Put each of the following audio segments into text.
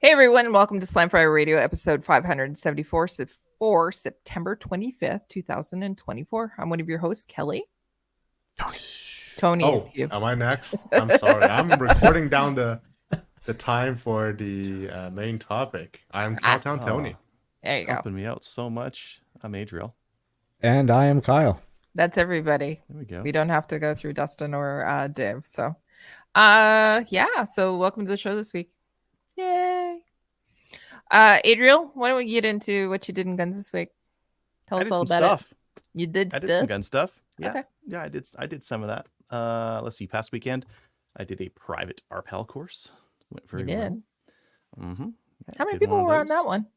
Hey everyone, welcome to Slam Fire Radio, episode 574 for September 25th, 2024. I'm one of your hosts, Kelly. Tony. Oh, am I next? I'm sorry. I'm recording down the time for the main topic. I'm Cowtown Tony. There you go. Helping me out so much. I'm Adriel. And I am Kyle. That's everybody. There we go. We don't have to go through Dustin or Dave. So, so welcome to the show this week. Yay. Adriel, why don't we get into what you did in guns this week? Tell us all about stuff. it. You did I stuff? did some gun stuff. Yeah. Okay. Yeah, I did some of that. Let's see. Past weekend, I did a private RPAL course. Went very well. Mm-hmm. Yeah, how many people were on that one?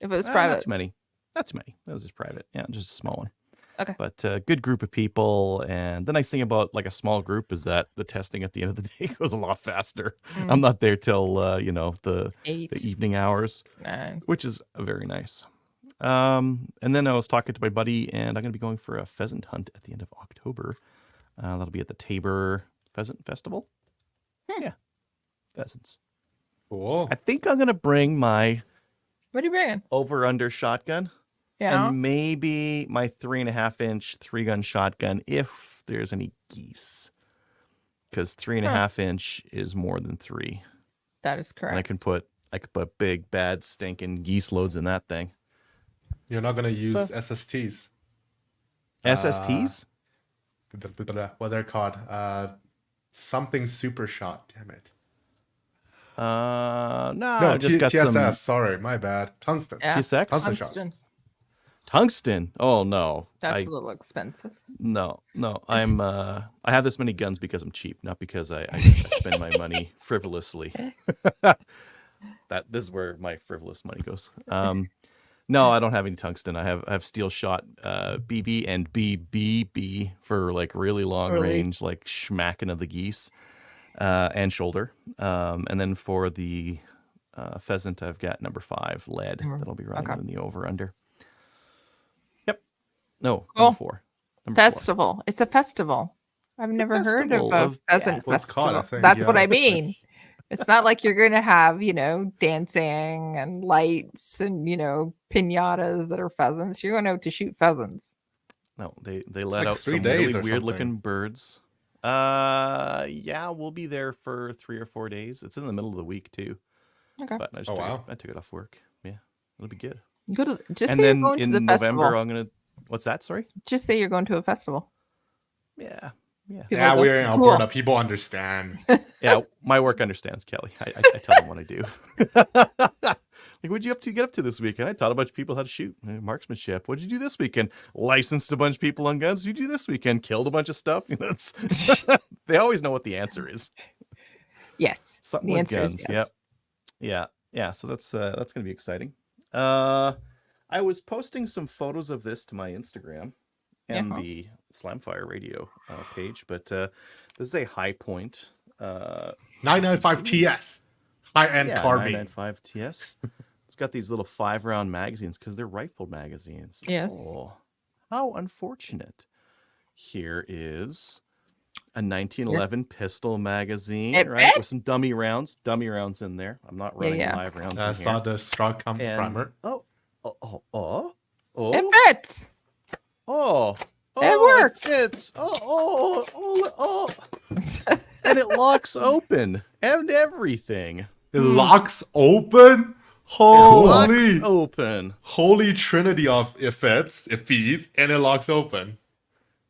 If it was private? Not too many. Not too many. That was just private. Yeah, just a small one. Okay. But a good group of people. And the nice thing about like a small group is that the testing at the end of the day goes a lot faster. I'm not there till, the evening hours, which is very nice. And then I was talking to my buddy, and I'm going to be going for a pheasant hunt at the end of October. That'll be at the Tabor Pheasant Festival. Yeah. Pheasants. Cool. I think I'm going to bring my... What are you bringing? Over-under shotgun. Yeah. And maybe my 3.5-inch 3-gun shotgun if there's any geese. Because 3.5-inch is more than 3. That is correct. And I could put big, bad, stinking geese loads in that thing. You're not going to use SSTs. SSTs? What they're called. Something super shot. Damn it. No, just got TSS. some... Sorry, my bad. Tungsten. Yeah. TSX? Tungsten. Tungsten. Oh no, that's a little expensive. No. I have this many guns because I'm cheap, not because I spend my money frivolously. This is where my frivolous money goes. No, I don't have any tungsten. I have steel shot BB and BBB for like really long range, like schmacking of the geese, and shoulder. And then for the pheasant, I've got number 5 lead that'll be running in the over under. No, number 4. Festival. 4. It's a festival. I've never heard of a pheasant festival. That's what I mean. It's not like you're going to have, dancing and lights and, piñatas that are pheasants. You're going out to shoot pheasants. No, they let out some really weird looking birds. Yeah, we'll be there for 3 or 4 days. It's in the middle of the week too. Okay. But I took it off work. Yeah, it'll be good. Just say you're going to the festival. November, I'm gonna. What's that? Sorry. Just say you're going to a festival. Yeah. We're in Alberta. Cool. People understand. Yeah, my work understands, Kelly. I tell them what I do. Like, what'd you get up to this weekend? I taught a bunch of people how to shoot marksmanship. What'd you do this weekend? Licensed a bunch of people on guns. What'd you do this weekend? Killed a bunch of stuff. They always know what the answer is. Yes, something the answer guns. Is yes. Yeah. So that's gonna be exciting. I was posting some photos of this to my Instagram and the Slamfire Radio page, but this is a High Point 995 TS high-end carbine. 995 TS. It's got these little 5-round magazines because they're rifle magazines. Yes. Oh, how unfortunate. Here is a 1911 pistol magazine, right? With some dummy rounds in there. I'm not running live rounds. I saw the Strong primer. It fits. It works. It fits. And it locks open and everything. It locks open? Holy. Holy trinity of it fits, it feeds, and it locks open.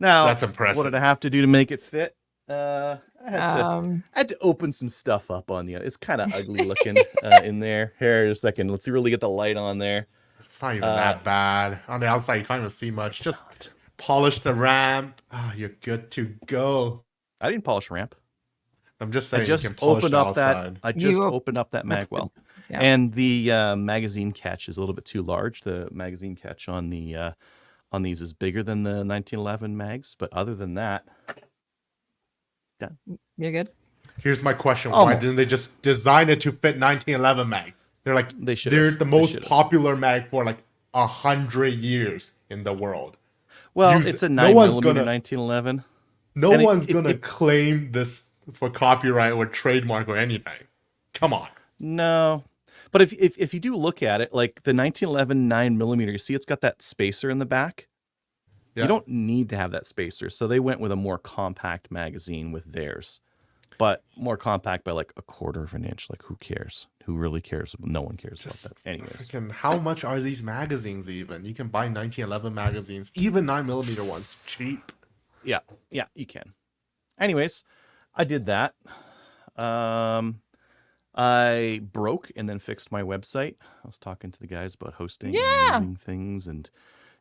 Now, that's impressive. What did I have to do to make it fit? I had to open some stuff up on the. It's kind of ugly looking in there. Here, just a second. Let's really get the light on there. It's not even that bad. On the outside, you can't even see much. Just polish the ramp. You're good to go. I didn't polish ramp. I'm just saying. I just opened up that mag well, and the magazine catch is a little bit too large. The magazine catch on these is bigger than the 1911 mags, but other than that, done. You're good. Here's my question: Why didn't they just design it to fit 1911 mags? They're the most popular mag for like 100 years in the world. Well, it's a 9mm 1911. No one's gonna claim this for copyright or trademark or anything. Come on. No. But if you do look at it, like the 1911 9mm, you see it's got that spacer in the back. Yeah. You don't need to have that spacer, so they went with a more compact magazine with theirs, but more compact by like 1/4 of an inch. Like, who cares? Who really cares? No one cares about that. Anyways, how much are these magazines even? You can buy 1911 magazines, even 9mm ones, cheap. Yeah, you can. Anyways, I did that. I broke and then fixed my website. I was talking to the guys about hosting and moving things and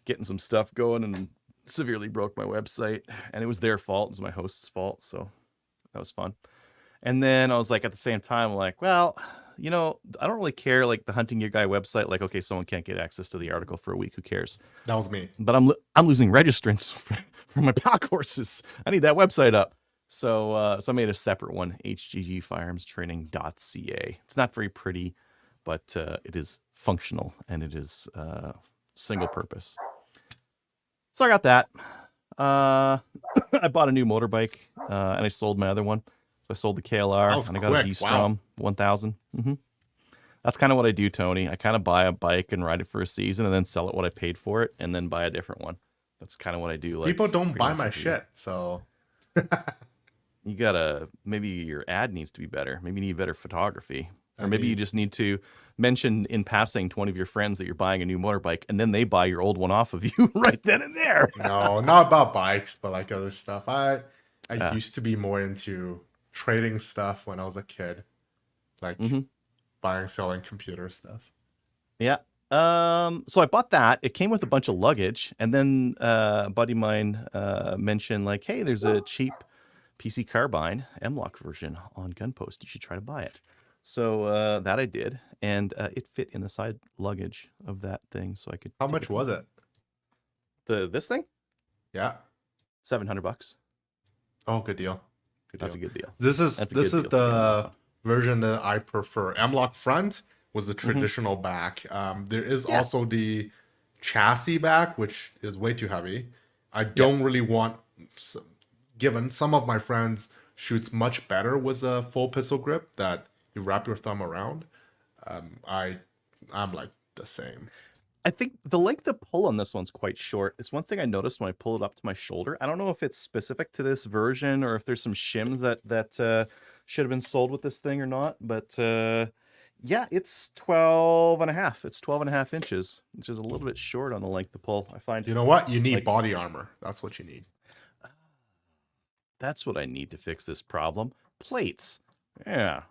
getting some stuff going, and severely broke my website. And it was their fault. It was my host's fault. So that was fun. And then I was like, at the same time, like, well, I don't really care. Like the Hunting Gear Guy website, like, okay, someone can't get access to the article for a week. Who cares? That was me. But I'm losing registrants for my pack horses. I need that website up. So I made a separate one, hggfirearmstraining.ca. It's not very pretty, but it is functional and it is single purpose. So I got that. I bought a new motorbike and I sold my other one. So I sold the KLR and I got a V-Strom 1000. Mm-hmm. That's kind of what I do, Tony. I kind of buy a bike and ride it for a season and then sell it what I paid for it and then buy a different one. That's kind of what I do. Like, people don't buy my shit, so... You gotta, maybe your ad needs to be better. Maybe you need better photography. Or maybe you just need to mention in passing to one of your friends that you're buying a new motorbike, and then they buy your old one off of you right then and there. No, not about bikes, but like other stuff. I used to be more into trading stuff when I was a kid. Like buying, selling computer stuff. Yeah. So I bought that. It came with a bunch of luggage, and then a buddy of mine mentioned, like, hey, there's a cheap PC carbine M-Lock version on Gunpost. You should try to buy it. So that I did, and it fit in the side luggage of that thing, so I could. How much was it? This thing? Yeah, $700. Oh, good deal. That's a good deal. This is the version that I prefer. M-Lock front was the traditional back. There is also the chassis back, which is way too heavy. I don't really want. Given some of my friends shoots much better with a full pistol grip that you wrap your thumb around. I'm like the same. I think the length of pull on this one's quite short. It's one thing I noticed when I pull it up to my shoulder. I don't know if it's specific to this version or if there's some shims that should have been sold with this thing or not. But yeah, it's 12 and a half. It's 12 and a half inches, which is a little bit short on the length of pull. I find. You know what? You need body armor. That's what you need. That's what I need to fix this problem. Plates. Yeah.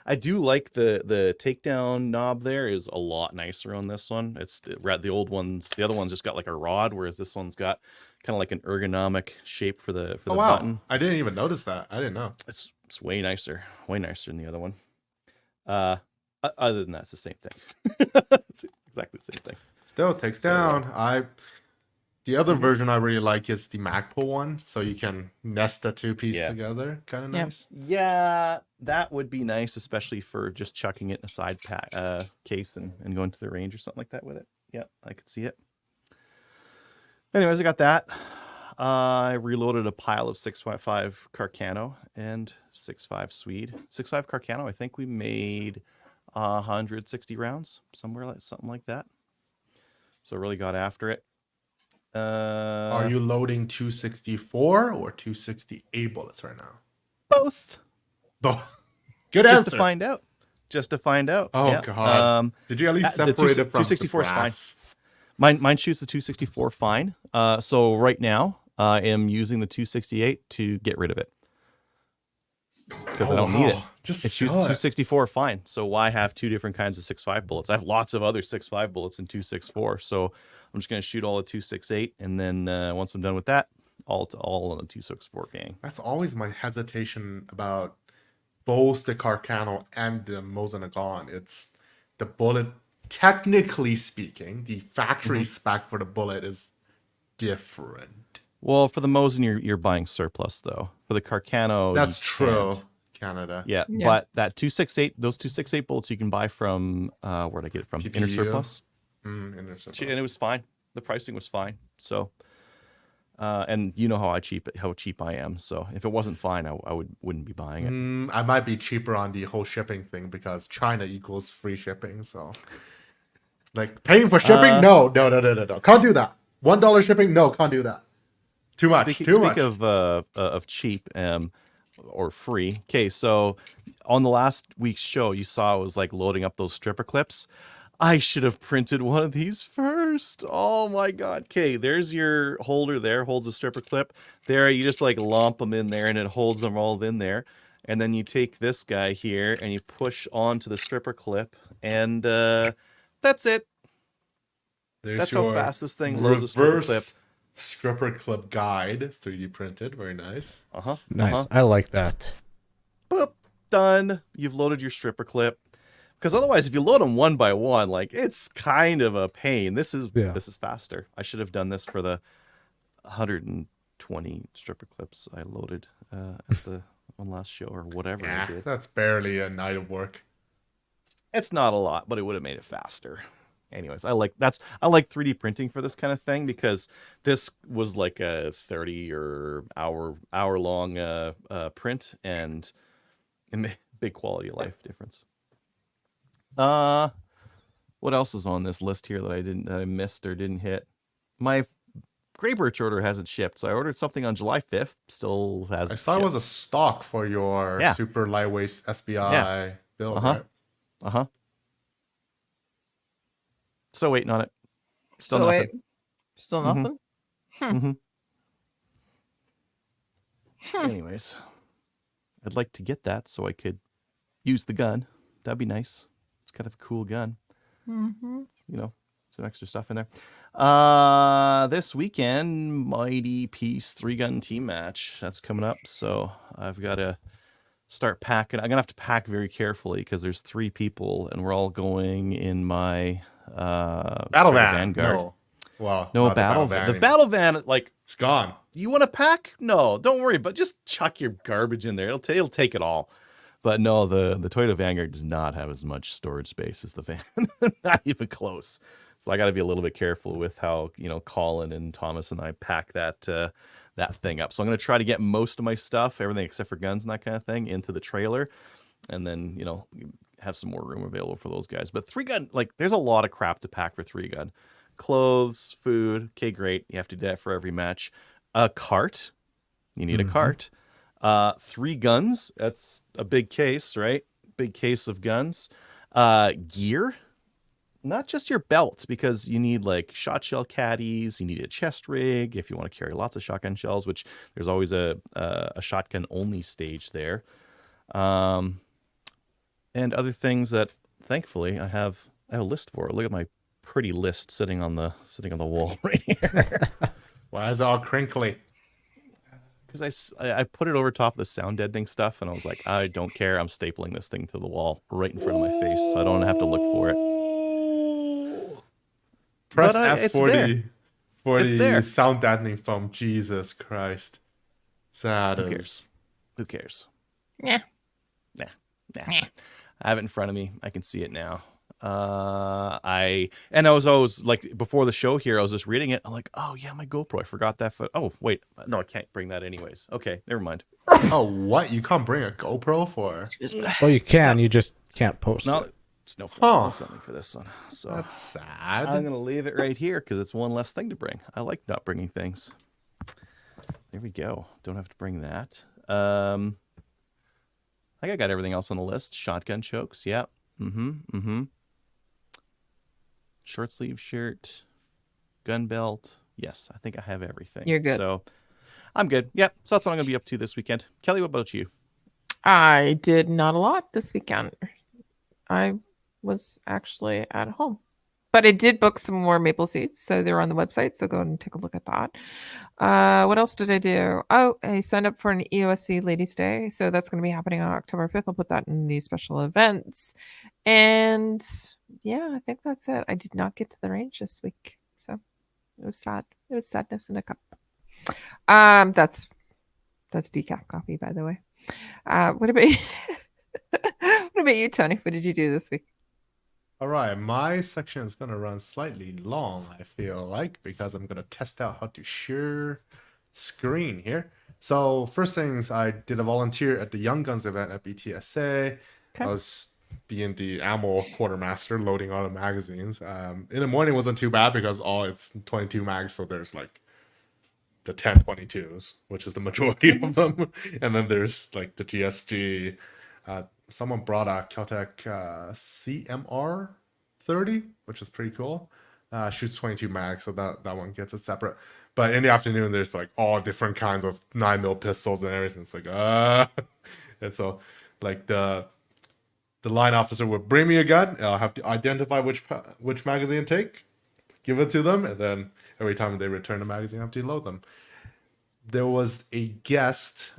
I do like the takedown knob there is a lot nicer on this one. It's the old ones. The other one's just got like a rod, whereas this one's got kind of like an ergonomic shape for the button. I didn't even notice that. I didn't know. It's way nicer than the other one. Other than that, it's the same thing. It's exactly the same thing. Still takes down. The other version I really like is the Magpul one, so you can nest the two pieces together. Kind of nice. Yeah, that would be nice, especially for just chucking it in a side case and going to the range or something like that with it. Yeah, I could see it. Anyways, I got that. I reloaded a pile of 6.5 Carcano and 6.5 Swede. 6.5 Carcano, I think we made 160 rounds, something like that. So I really got after it. Are you loading 264 or 260A bullets right now? Both. Good answer. Just to find out. Oh God! Did you at least separate it from 264 is fine. Mine shoots the 264 fine. So right now I am using the 268 to get rid of it because I don't need it. It shoots 264 fine. So why have two different kinds of 6.5 bullets? I have lots of other 6.5 bullets in 264. So I'm just going to shoot all the 268, and then once I'm done with that, all on the 264 gang. That's always my hesitation about both the Carcano and the Mosin-Nagant. It's the bullet. Technically speaking, the factory spec for the bullet is different. Well, for the Mosin, you're buying surplus though. For the Carcano, that's true. Canada. Yeah, but that 268, those 268 bullets you can buy from where'd I get it from? PPU. Inner Surplus. Inner Surplus. And it was fine. The pricing was fine. So And you know how cheap I am. So if it wasn't fine, I wouldn't be buying it. I might be cheaper on the whole shipping thing because China equals free shipping. So like paying for shipping, no, can't do that. $1 shipping, no, can't do that. Too much. Speak much. of cheap or free. Okay, so on the last week's show, you saw it was like loading up those stripper clips. I should have printed one of these first. Oh my god. Okay, there's your holder there, holds a stripper clip. There, you just like lump them in there and it holds them all in there. And then you take this guy here and you push onto the stripper clip and that's it. That's how fast this thing loads a stripper clip. Stripper clip guide, 3D printed, very nice. Nice. I like that. Boop, done. You've loaded your stripper clip. Because otherwise, if you load them one by one, like it's kind of a pain. This is faster. I should have done this for the 120 stripper clips I loaded at the one last show or whatever I did. That's barely a night of work. It's not a lot, but it would have made it faster. Anyways, I like 3D printing for this kind of thing because this was like a 30 or hour long print and it made big quality of life difference. What else is on this list here that I missed or didn't hit? My Grey Birch order hasn't shipped, so I ordered something on July 5th. Still hasn't. I saw it was a stock for your super lightweight SPI build, right? Still waiting on it. Still nothing. Still nothing? Anyways, I'd like to get that so I could use the gun. That'd be nice. It's kind of a cool gun. Some extra stuff in there. This weekend, Mighty Peace 3-gun team match. That's coming up. So I've got to start packing. I'm going to have to pack very carefully because there's 3 people and we're all going in my battle van. Vanguard. No. Well, no battle van. The battle van, like, it's gone. You want to pack? No, don't worry. But just chuck your garbage in there. It'll take it all. But no, the Toyota Vanguard does not have as much storage space as the van. Not even close. So I got to be a little bit careful with how Colin and Thomas and I pack that thing up. So I'm going to try to get most of my stuff, everything except for guns and that kind of thing, into the trailer, and then have some more room available for those guys. But 3-gun, like, there's a lot of crap to pack for 3-gun. Clothes, food. Okay, great. You have to do that for every match. A cart. You need a cart. 3 guns. That's a big case, right? Big case of guns. Gear. Not just your belt, because you need like shot shell caddies. You need a chest rig if you want to carry lots of shotgun shells, which there's always a shotgun only stage there. And other things that thankfully I have a list for. Look at my pretty list sitting on the wall right here. Why is it all crinkly? Because I put it over top of the sound deadening stuff, and I was like, I don't care. I'm stapling this thing to the wall right in front of my face, so I don't have to look for it. Press F40 for the sound deadening foam. Jesus Christ. Who cares? Nah. I have it in front of me. I can see it now. I was always like, before the show here, I was just reading it. I'm like, oh yeah, my GoPro. I forgot that. Oh wait, no, I can't bring that anyways. Okay, never mind. Oh, what? You can't bring a GoPro for? Well, you can. You just can't post it. It's no filming for this one. So that's sad. I'm gonna leave it right here because it's one less thing to bring. I like not bringing things. There we go. Don't have to bring that. I think I got everything else on the list. Shotgun chokes. Yeah. Short sleeve shirt, gun belt. Yes, I think I have everything. You're good. So I'm good. Yep. So that's what I'm going to be up to this weekend. Kelly, what about you? I did not a lot this weekend. I was actually at home. But I did book some more maple seeds, so they're on the website, so go and take a look at that. What else did I do? Oh, I signed up for an EOSC Ladies' Day, so that's going to be happening on October 5th. I'll put that in the special events. And yeah, I think that's it. I did not get to the range this week, so it was sad. It was sadness in a cup. That's decaf coffee, by the way. What about you? What about you, Tony? What did you do this week? All right, my section is going to run slightly long, I feel like, because I'm going to test out how to share screen here. So first things, I did a volunteer at the Young Guns event at BTSA. I was being the ammo quartermaster, loading all the magazines. In the morning wasn't too bad because it's 22 mags, so there's like the 1022s, which is the majority of them. And then there's like the GSG. Someone brought a Caltech CMR 30, which is pretty cool. Shoots 22 mags, so that one gets it separate. But in the afternoon, there's like all different kinds of 9mm pistols and everything. It's like, and so like the line officer would bring me a gun. I'll have to identify which magazine to take, give it to them, and then every time they return the magazine, I have to load them. There was a guest,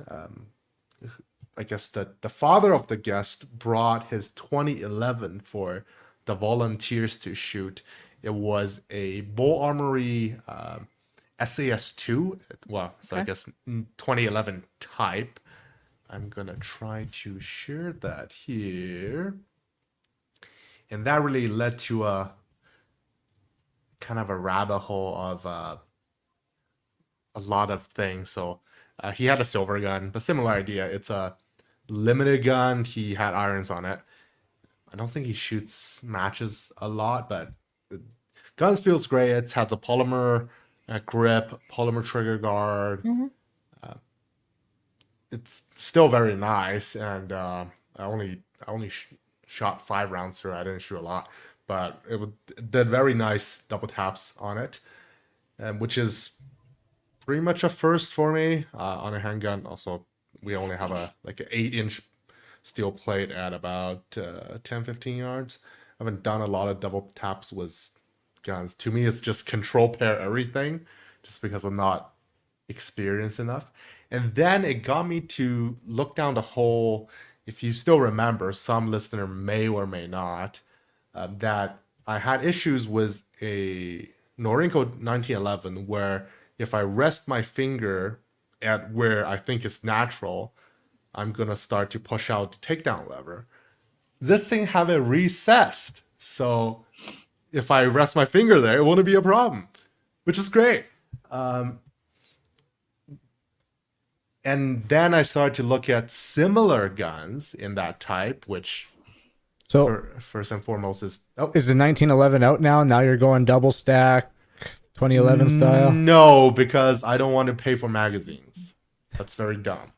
I guess the father of the guest brought his 2011 for the volunteers to shoot. It was a Bull Armory SAS2. Well, so I guess 2011 type. I'm going to try to share that here. And that really led to a kind of a rabbit hole of a lot of things. So he had a silver gun, but similar idea. It's a limited gun. He had irons on it. I don't think he shoots matches a lot, but the gun feels great. It has a polymer grip, polymer trigger guard. It's still very nice, and I only shot 5 rounds through it. I didn't shoot a lot, but it did very nice double taps on it, which is pretty much a first for me on a handgun. Also, we only have an 8-inch steel plate at about 10-15 yards. I haven't done a lot of double taps with guns. To me, it's just control pair everything, just because I'm not experienced enough. And then it got me to look down the hole. If you still remember, some listener may or may not, that I had issues with a Norinco 1911 where if I rest my finger at where I think is natural, I'm going to start to push out the takedown lever. This thing have it recessed. So if I rest my finger there, it won't be a problem, which is great. And then I started to look at similar guns in that type, which first and foremost is... Is the 1911 out now? Now you're going double stack, 2011 style? No, because I don't want to pay for magazines. That's very dumb.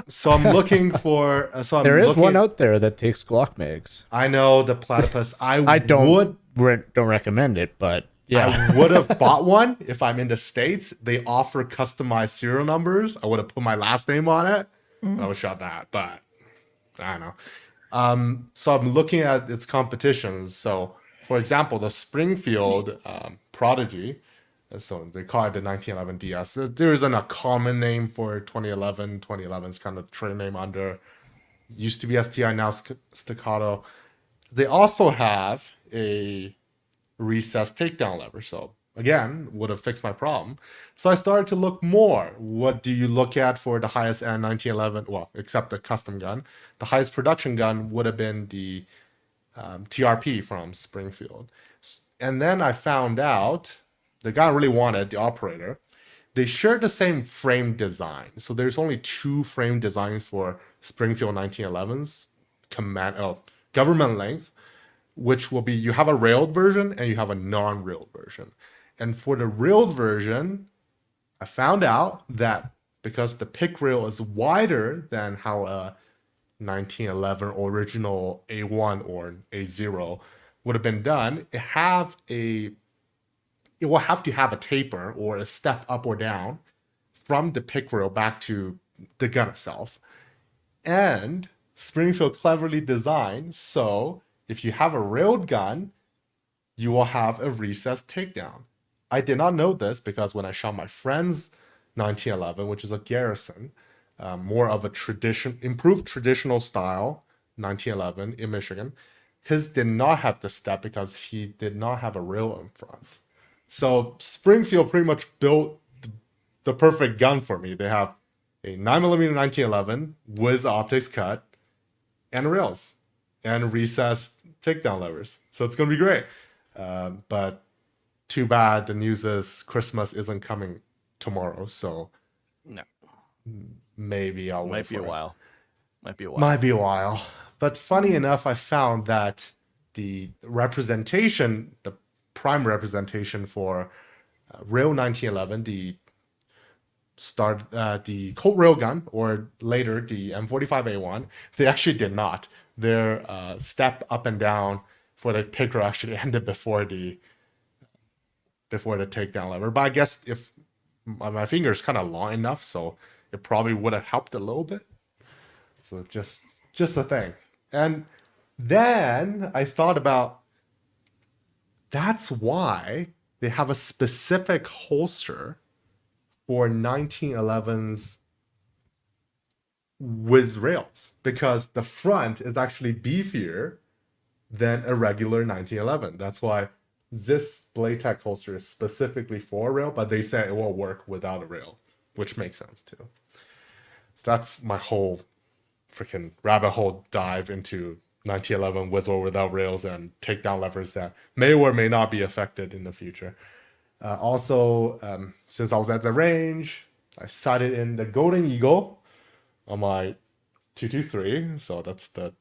So I'm looking for... There is one out there that takes Glock mags. I know, the Platypus. I don't recommend it, but... Yeah. I would have bought one if I'm in the States. They offer customized serial numbers. I would have put my last name on it. I would have shot that, but I don't know. So I'm looking at its competitions. So, for example, the Springfield Prodigy, so they call it the 1911 DS. There isn't a common name for 2011. 2011 is kind of trade name under. Used to be STI, now Staccato. They also have a recessed takedown lever. So again, would have fixed my problem. So I started to look more. What do you look at for the highest end 1911? Well, except the custom gun. The highest production gun would have been the TRP from Springfield. And then I found out the guy really wanted, the operator, they share the same frame design. So there's only 2 frame designs for Springfield 1911's government length, which will be, you have a railed version and you have a non-railed version. And for the railed version, I found out that because the pick rail is wider than how a 1911 original A1 or A0 would have been done, it will have to have a taper or a step up or down from the pick rail back to the gun itself. And Springfield cleverly designed so if you have a railed gun, you will have a recessed takedown. I did not know this because when I shot my friend's 1911, which is a Garrison, more of a improved traditional style 1911 in Michigan, his did not have the step because he did not have a rail in front. So Springfield pretty much built the perfect gun for me. They have a 9mm 1911 with optics cut and rails and recessed takedown levers. So it's going to be great. But too bad the news is Christmas isn't coming tomorrow. So no, maybe I'll wait might for be a it. while. Might be a while. Might be a while. But funny enough, I found that the representation, the prime representation for Rail 1911, the Colt railgun, or later the M45A1, they actually did not. Their step up and down for the picker actually ended before the takedown lever. But I guess if my finger is kind of long enough, so it probably would have helped a little bit. So just a thing. And then I thought about, that's why they have a specific holster for 1911's with rails, because the front is actually beefier than a regular 1911. That's why this Blade Tech holster is specifically for a rail, but they say it will work without a rail, which makes sense too. So that's my whole freaking rabbit hole dive into 1911 with or without rails and takedown levers that may or may not be affected in the future. Also, since I was at the range, I sighted in the Golden Eagle on my 223. So that's the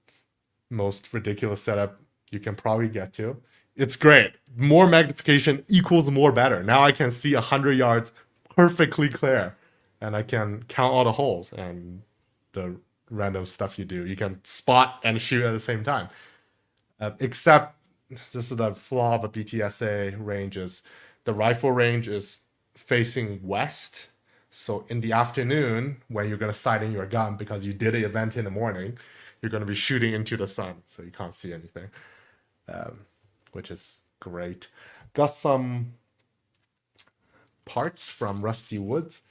most ridiculous setup you can probably get to. It's great. More magnification equals more better. Now I can see 100 yards perfectly clear, and I can count all the holes and the random stuff you do. You can spot and shoot at the same time. Except this is the flaw of a BTSA range is the rifle range is facing west. So in the afternoon, when you're going to sight in your gun, because you did an event in the morning, you're going to be shooting into the sun, so you can't see anything, which is great. Got some parts from Rusty Woods,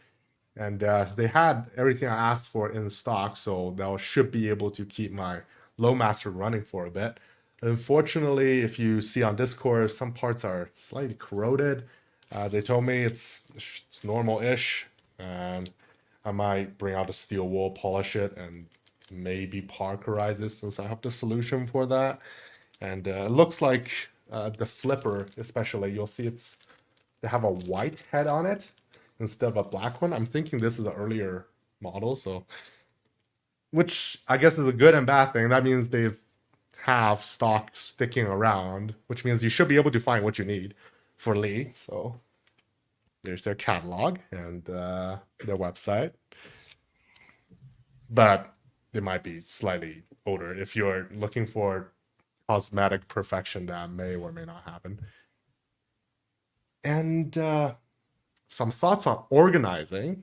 and they had everything I asked for in stock, so that should be able to keep my Loadmaster running for a bit. Unfortunately, if you see on Discord, some parts are slightly corroded. They told me it's normal-ish, and I might bring out a steel wool, polish it, and maybe parkerize it since I have the solution for that. And it looks like the flipper, especially, you'll see they have a white head on it instead of a black one. I'm thinking this is an earlier model, so which I guess is a good and bad thing. That means they have stock sticking around, which means you should be able to find what you need for Lee. So there's their catalog and their website, but they might be slightly older. If you're looking for cosmetic perfection, that may or may not happen. And some thoughts on organizing.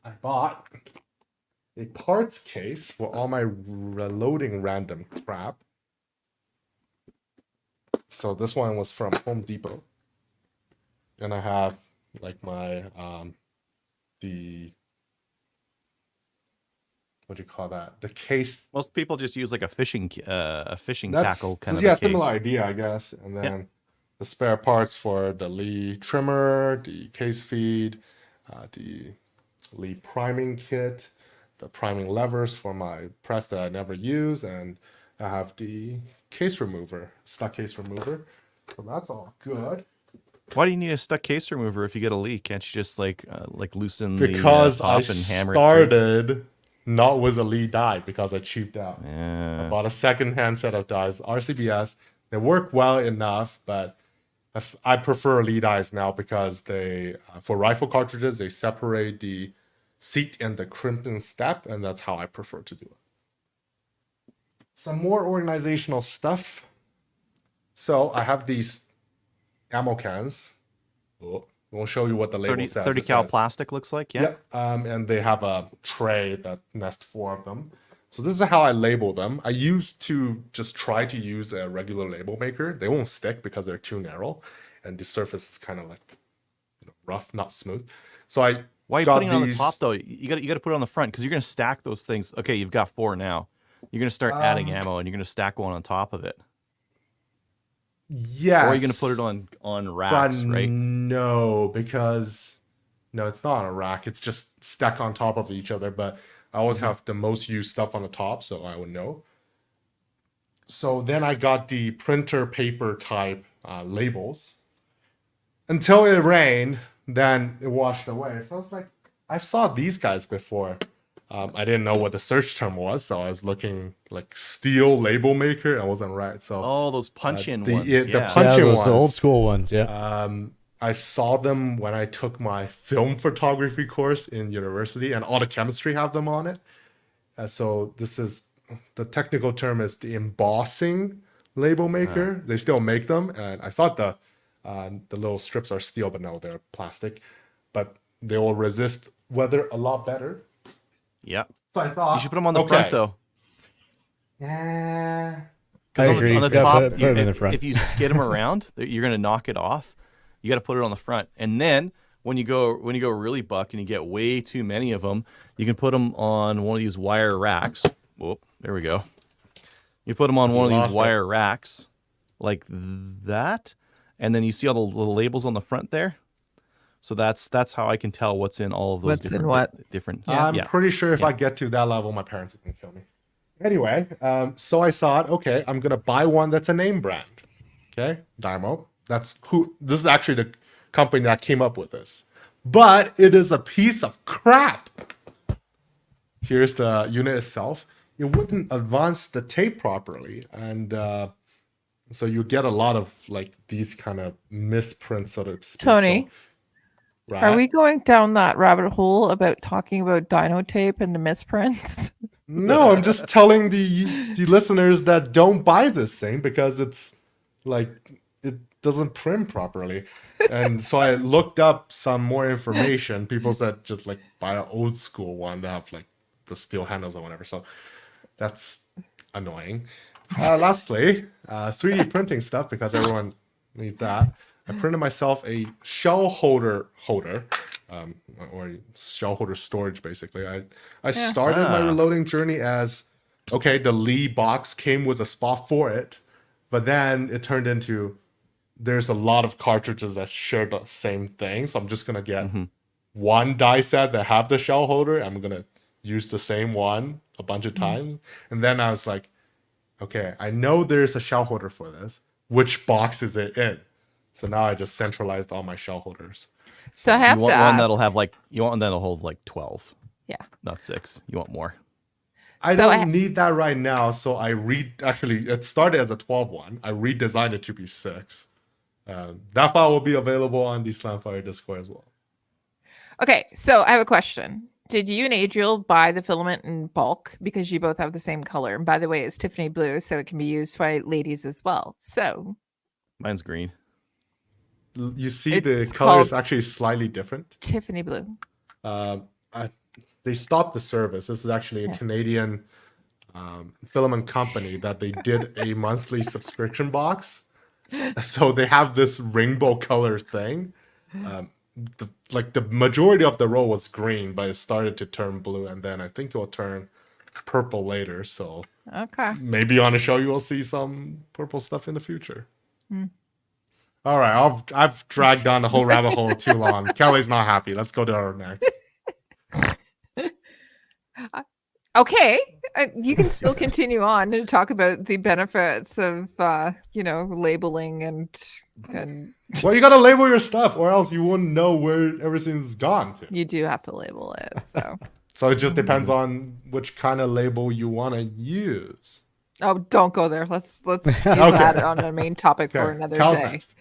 I bought a parts case for all my reloading random crap. So this one was from Home Depot. And I have like my the what do you call that? The case. Most people just use like a fishing tackle kind of yeah, a case. Similar idea, I guess. And then the spare parts for the Lee trimmer, the case feed, the Lee priming kit, the priming levers for my press that I never use, and I have the case remover, stuck case remover. So that's all good. Why do you need a stuck case remover if you get a leak? Can't you just like loosen because the top I and hammer started not with a Lee die because I cheaped out. Yeah. I bought a second-hand set of dies, RCBS. They work well enough, but I prefer Lee dies now because they, for rifle cartridges, they separate the seat and the crimp step, and that's how I prefer to do it. Some more organizational stuff. So I have these ammo cans. We'll show you what the label says. 30 cal plastic looks like, yeah. And they have a tray that nests 4 of them. So this is how I label them. I used to just try to use a regular label maker. They won't stick because they're too narrow, and the surface is kind of like rough, not smooth. So why are you putting it on the top though? You got to put it on the front because you're going to stack those things. Okay, you've got 4 now. You're going to start adding ammo, and you're going to stack one on top of it. Yes. Or are you going to put it on racks, right? No, because it's not on a rack. It's just stacked on top of each other. But I always have the most used stuff on the top, so I would know. So then I got the printer paper type labels until it rained. Then it washed away. So I was like, I saw these guys before. I didn't know what the search term was, so I was looking like steel label maker. I wasn't right. So those punch-in ones. The punch-in ones. The old school ones. Yeah. I saw them when I took my film photography course in university, and all the chemistry have them on it. So this is the technical term is the embossing label maker. They still make them, and I thought the little strips are steel, but no, they're plastic. But they will resist weather a lot better. Yeah. So I thought you should put them on the front though. Yeah. Because on the top, put it in the front. If you skid them around, you're gonna knock it off. You got to put it on the front, and then when you go really buck and you get way too many of them, you can put them on one of these wire racks. Whoop, there we go. You put them on one of these wire racks like that, and then you see all the little labels on the front there. So that's how I can tell what's in all of those. What's in what? Different. I'm pretty sure if I get to that level, my parents are gonna kill me. Anyway, so I thought, okay, I'm gonna buy one that's a name brand. Okay, Dymo. That's who. This is actually the company that came up with this, but it is a piece of crap. Here's the unit itself. It wouldn't advance the tape properly, and so you get a lot of like these kind of misprints, so to speak. Tony, so, right? Are we going down that rabbit hole about talking about dyno tape and the misprints? No, I'm just telling the listeners that don't buy this thing because it's like it doesn't print properly. And so I looked up some more information. People said just like buy an old school one that have like the steel handles or whatever. So that's annoying. Lastly, 3D printing stuff because everyone needs that. I printed myself a shell holder, or shell holder storage, basically. I started my reloading journey as, okay, the Lee box came with a spot for it, but then it turned into, there's a lot of cartridges that share the same thing, so I'm just going to get one die set that have the shell holder. I'm going to use the same one a bunch of times. And then I was like, okay, I know there's a shell holder for this. Which box is it in? So now I just centralized all my shell holders. So I have you want to one ask. that'll have like that'll hold like 12. Yeah. Not 6. You want more. I don't need that right now. So actually it started as a 12 one. I redesigned it to be 6. That file will be available on the Slamfire Discord as well. Okay, so I have a question. Did you and Adriel buy the filament in bulk because you both have the same color? And by the way, it's Tiffany blue, so it can be used by ladies as well. So mine's green. You see the color is actually slightly different. Tiffany blue. They stopped the service. This is actually a Canadian filament company that they did a monthly subscription box. So they have this rainbow color thing. The majority of the roll was green, but it started to turn blue, and then I think it will turn purple later. So maybe on the show you will see some purple stuff in the future. All right, I've dragged on the whole rabbit hole too long. Kelly's not happy. Let's go to our next. Okay, you can still continue on to talk about the benefits of labeling and. Well, you gotta label your stuff, or else you wouldn't know where everything's gone to. You do have to label it, so. So it just depends on which kind of label you want to use. Oh, don't go there. Let's use that on a main topic for another Kyle's day. Next.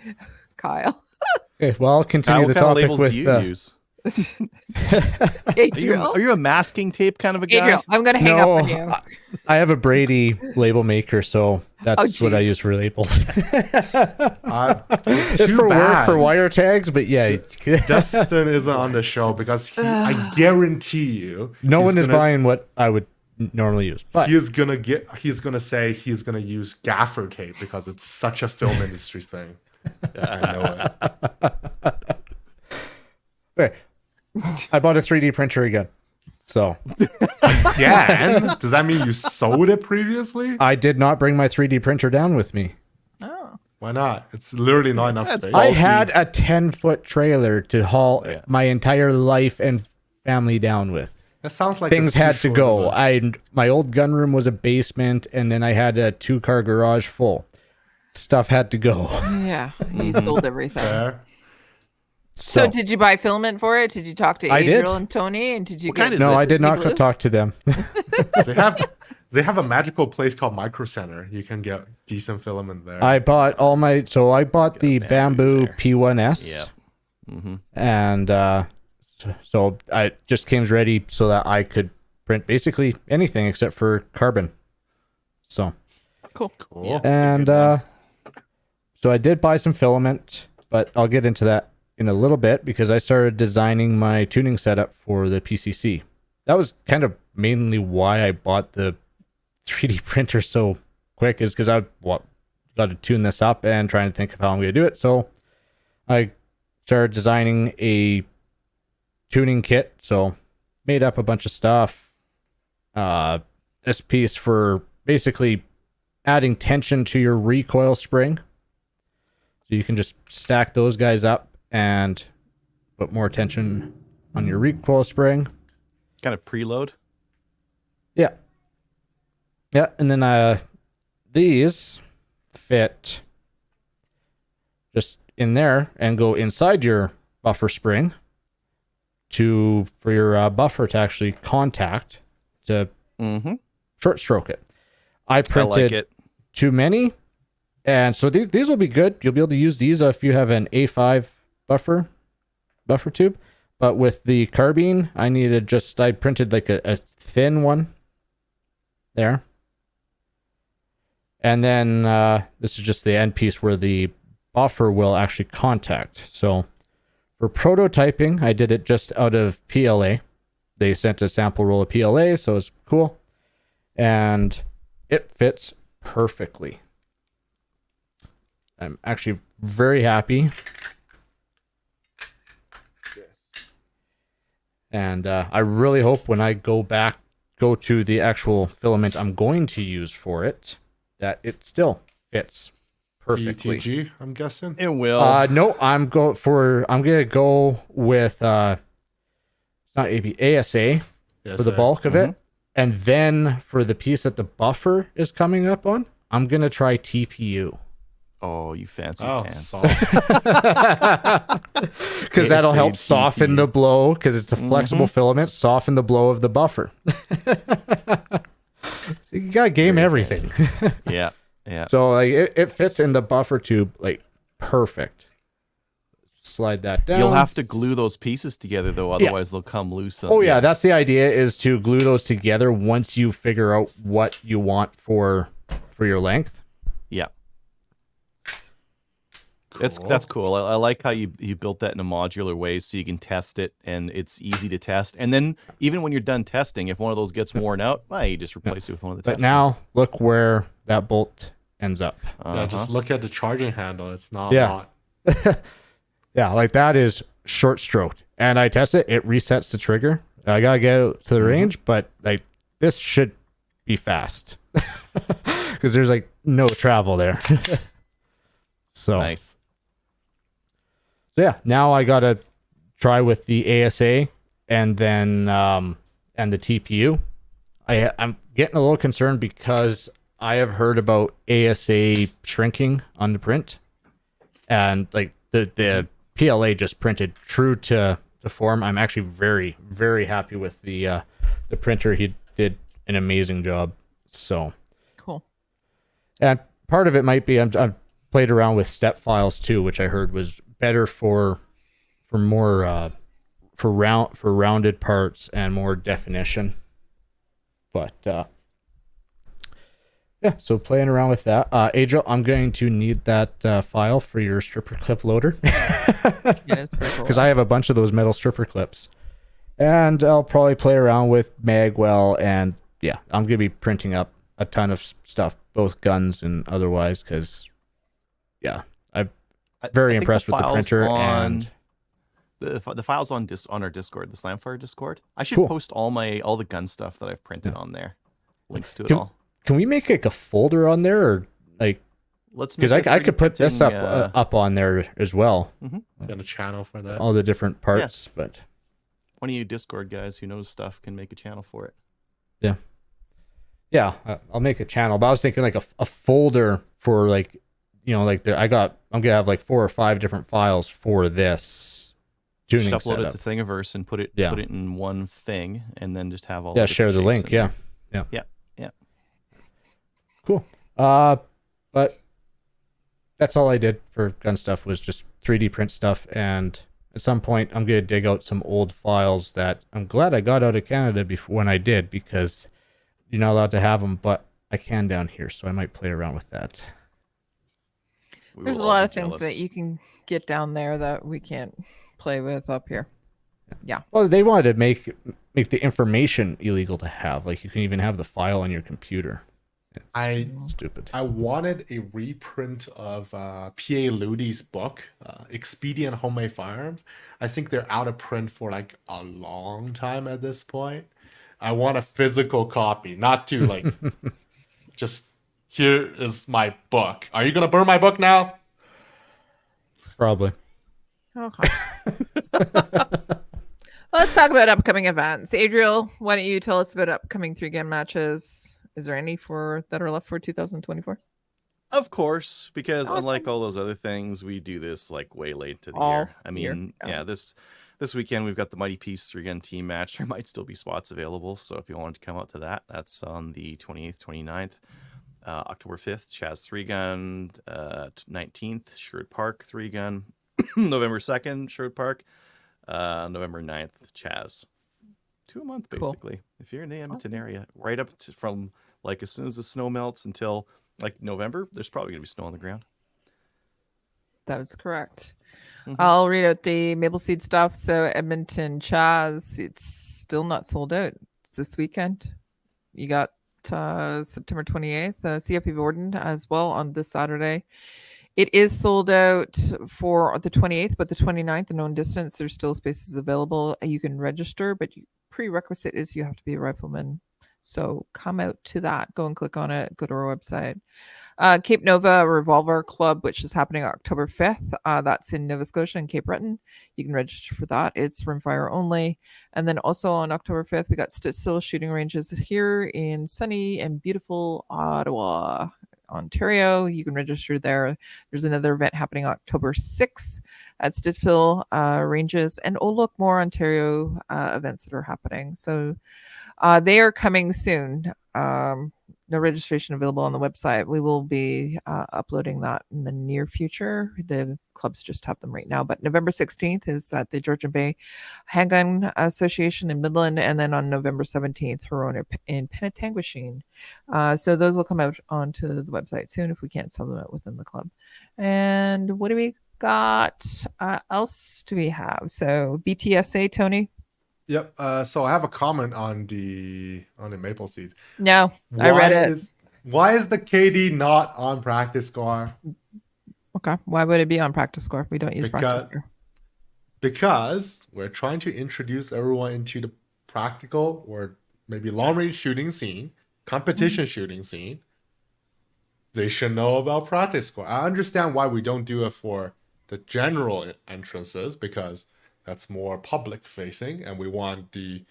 Kyle. Okay, well, I'll continue Kyle, the topic what with. Do you use? Adriel? Are you a masking tape kind of a guy? Adriel, I'm going to hang up on you. I have a Brady label maker, so that's what I use for labels. It's for work for wire tags, but yeah. Dustin isn't on the show because I guarantee you, no one is buying what I would normally use. But he's gonna say he's gonna use gaffer tape because it's such a film industry thing. I know it. Okay. I bought a 3D printer again. So again? Does that mean you sold it previously? I did not bring my 3D printer down with me. Oh. Why not? It's literally not enough space. I had a 10-foot trailer to haul my entire life and family down with. That sounds like things had to go. My old gun room was a basement, and then I had a 2-car garage full. Stuff had to go. Yeah, you sold everything. Fair. So did you buy filament for it? Did you talk to Adriel and Tony? And did you No, I did not talk to them. They have a magical place called Micro Center. You can get decent filament there. I bought the bamboo P1S. Yeah. Mm-hmm. And so I just came ready so that I could print basically anything except for carbon. So cool. Yeah. And so I did buy some filament, but I'll get into that in a little bit because I started designing my tuning setup for the PCC. That was kind of mainly why I bought the 3D printer so quick, is because I got to tune this up and trying to think of how I'm going to do it. So I started designing a tuning kit. So made up a bunch of stuff. This piece for basically adding tension to your recoil spring. So you can just stack those guys up and put more tension on your recoil spring. Kind of preload. Yeah. Yeah, and then these fit just in there and go inside your buffer spring for your buffer to actually contact to short stroke it. I printed too many, and so these will be good. You'll be able to use these if you have an A5 buffer tube. But with the carbine, I printed like a thin one there. And then this is just the end piece where the buffer will actually contact. So for prototyping, I did it just out of PLA. They sent a sample roll of PLA, so it's cool. And it fits perfectly. I'm actually very happy. And I really hope when I go to the actual filament I'm going to use for it, that it still fits perfectly. ETG, I'm guessing. It will. No, I'm gonna go with not ASA for the bulk of it, and then for the piece that the buffer is coming up on, I'm gonna try TPU. Oh, you fancy pants. Because that'll help soften the blow, because it's a flexible filament, soften the blow of the buffer. So you gotta game everything. Yeah. So like it fits in the buffer tube like perfect. Slide that down. You'll have to glue those pieces together though, otherwise they'll come loose. Yeah, that's the idea, is to glue those together once you figure out what you want for your length. Yeah. Cool. That's cool. I like how you built that in a modular way so you can test it and it's easy to test. And then even when you're done testing, if one of those gets worn out, you just replace it with one of the test But now look where that bolt ends up. Yeah, just look at the charging handle. It's not a lot. Yeah, like that is short stroked. And I test it, it resets the trigger. I gotta get it to the range, but like this should be fast. Because there's like no travel there. So nice. So yeah, now I gotta try with the ASA and then and the TPU. I'm getting a little concerned because I have heard about ASA shrinking on the print, and like the PLA just printed true to form. I'm actually very, very happy with the printer. He did an amazing job. So cool. And part of it might be I've played around with step files too, which I heard was better for more for rounded parts and more definition. But yeah, so playing around with that. Adriel, I'm going to need that file for your stripper clip loader. Because I have a bunch of those metal stripper clips. And I'll probably play around with Magwell, and yeah, I'm going to be printing up a ton of stuff, both guns and otherwise, because yeah, I'm very impressed with the printer. And the files on our Discord, the Slamfire Discord. I should post all the gun stuff that I've printed on there. Links to it all. Can we make like a folder on there, or like? Because I could put this up on there as well. Got a channel for that. All the different parts, but one of you Discord guys who knows stuff can make a channel for it. Yeah, I'll make a channel. But I was thinking like a folder for like, like I'm gonna have like 4 or 5 different files for this tuning just upload setup. it to Thingiverse and put it in one thing, and then just have all. Share the link. Yeah. Cool. But that's all I did for gun stuff was just 3D print stuff, and at some point I'm gonna dig out some old files that I'm glad I got out of Canada when I did, because you're not allowed to have them, but I can down here, so I might play around with that. There's a lot of things that you can get down there that we can't play with up here. Yeah. Well, they wanted to make the information illegal to have. Like, you can even have the file on your computer. Stupid. I wanted a reprint of P.A. Ludi's book, Expedient Homemade Firearms. I think they're out of print for like a long time at this point. I want a physical copy, not to like just here is my book. Are you gonna burn my book now? Probably. Okay. Let's talk about upcoming events. Adriel, why don't you tell us about upcoming 3-gun matches? Is there any that are left for 2024? Of course, because unlike all those other things, we do this like way late into the year. I mean, this weekend we've got the Mighty Peace 3-gun team match. There might still be spots available, so if you wanted to come out to that, that's on the 28th, 29th. October 5th, Chaz 3-gun. 19th, Sherwood Park 3-gun. November 2nd, Sherwood Park. November 9th, Chaz. 2 a month, basically. Cool. If you're in the Edmonton area, right up from like as soon as the snow melts until like November, there's probably going to be snow on the ground. That is correct. Mm-hmm. I'll read out the Maple Seed stuff. So Edmonton Chaz, it's still not sold out. It's this weekend. You got September 28th, CFP Borden as well on this Saturday. It is sold out for the 28th, but the 29th, the known distance, there's still spaces available. You can register, but prerequisite is you have to be a rifleman. So come out to that. Go and click on it. Go to our website. Cape Nova Revolver Club, which is happening October 5th. That's in Nova Scotia and Cape Breton. You can register for that. It's rimfire only. And then also on October 5th, we got still shooting ranges here in sunny and beautiful Ottawa, Ontario. You can register there. There's another event happening October 6th at Stittsville Ranges, and look, more Ontario events that are happening. So they are coming soon. No registration available on the website. We will be uploading that in the near future. The clubs just have them right now. But November 16th is at the Georgian Bay Handgun Association in Midland. And then on November 17th, Corona in Penetanguishene. So those will come out onto the website soon if we can't sell them out within the club. And what do we got? Else do we have? So BTSA, Tony? Yep. So I have a comment on the Maple Seeds. No, I read it. Why is the KD not on practice score? Okay. Why would it be on practice score? We don't use practice score. Because we're trying to introduce everyone into the practical or maybe long range shooting scene, competition shooting scene. They should know about practice score. I understand why we don't do it for the general entrances, because that's more public facing, and we want the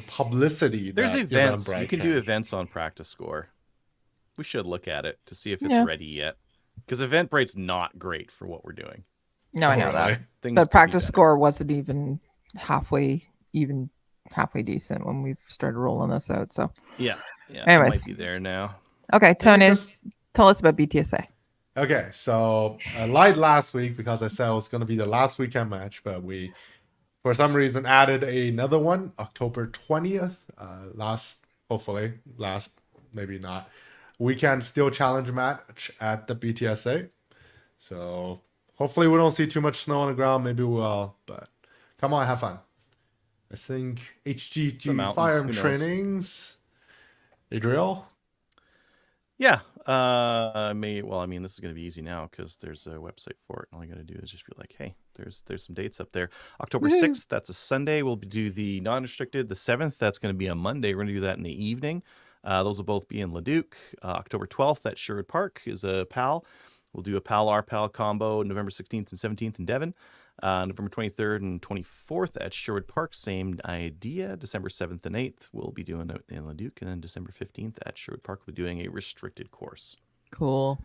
publicity. There's events. You can do events on practice score. We should look at it to see if it's ready yet, because Eventbrite's not great for what we're doing. No, I know that. But practice score wasn't even halfway decent when we started rolling this out. So yeah. Anyways, it might be there now. Okay, Tony, tell us about BTSA. Okay, so I lied last week because I said it was going to be the last weekend match, but we, for some reason, added another one, October 20th. Maybe not, weekend steel challenge match at the BTSA. So hopefully we don't see too much snow on the ground. Maybe we will, but come on, have fun. I think HGG firearm trainings. Adriel? Yeah. This is going to be easy now because there's a website for it. All I got to do is just be like, hey, there's some dates up there. October 6th, that's a Sunday. We'll do the non-restricted. The 7th, that's going to be a Monday. We're going to do that in the evening. Those will both be in Leduc. October 12th at Sherwood Park is a PAL. We'll do a PAL-RPAL combo November 16th and 17th in Devon. November 23rd and 24th at Sherwood Park, same idea. December 7th and 8th, we'll be doing it in Leduc. And then December 15th at Sherwood Park, we'll be doing a restricted course. Cool.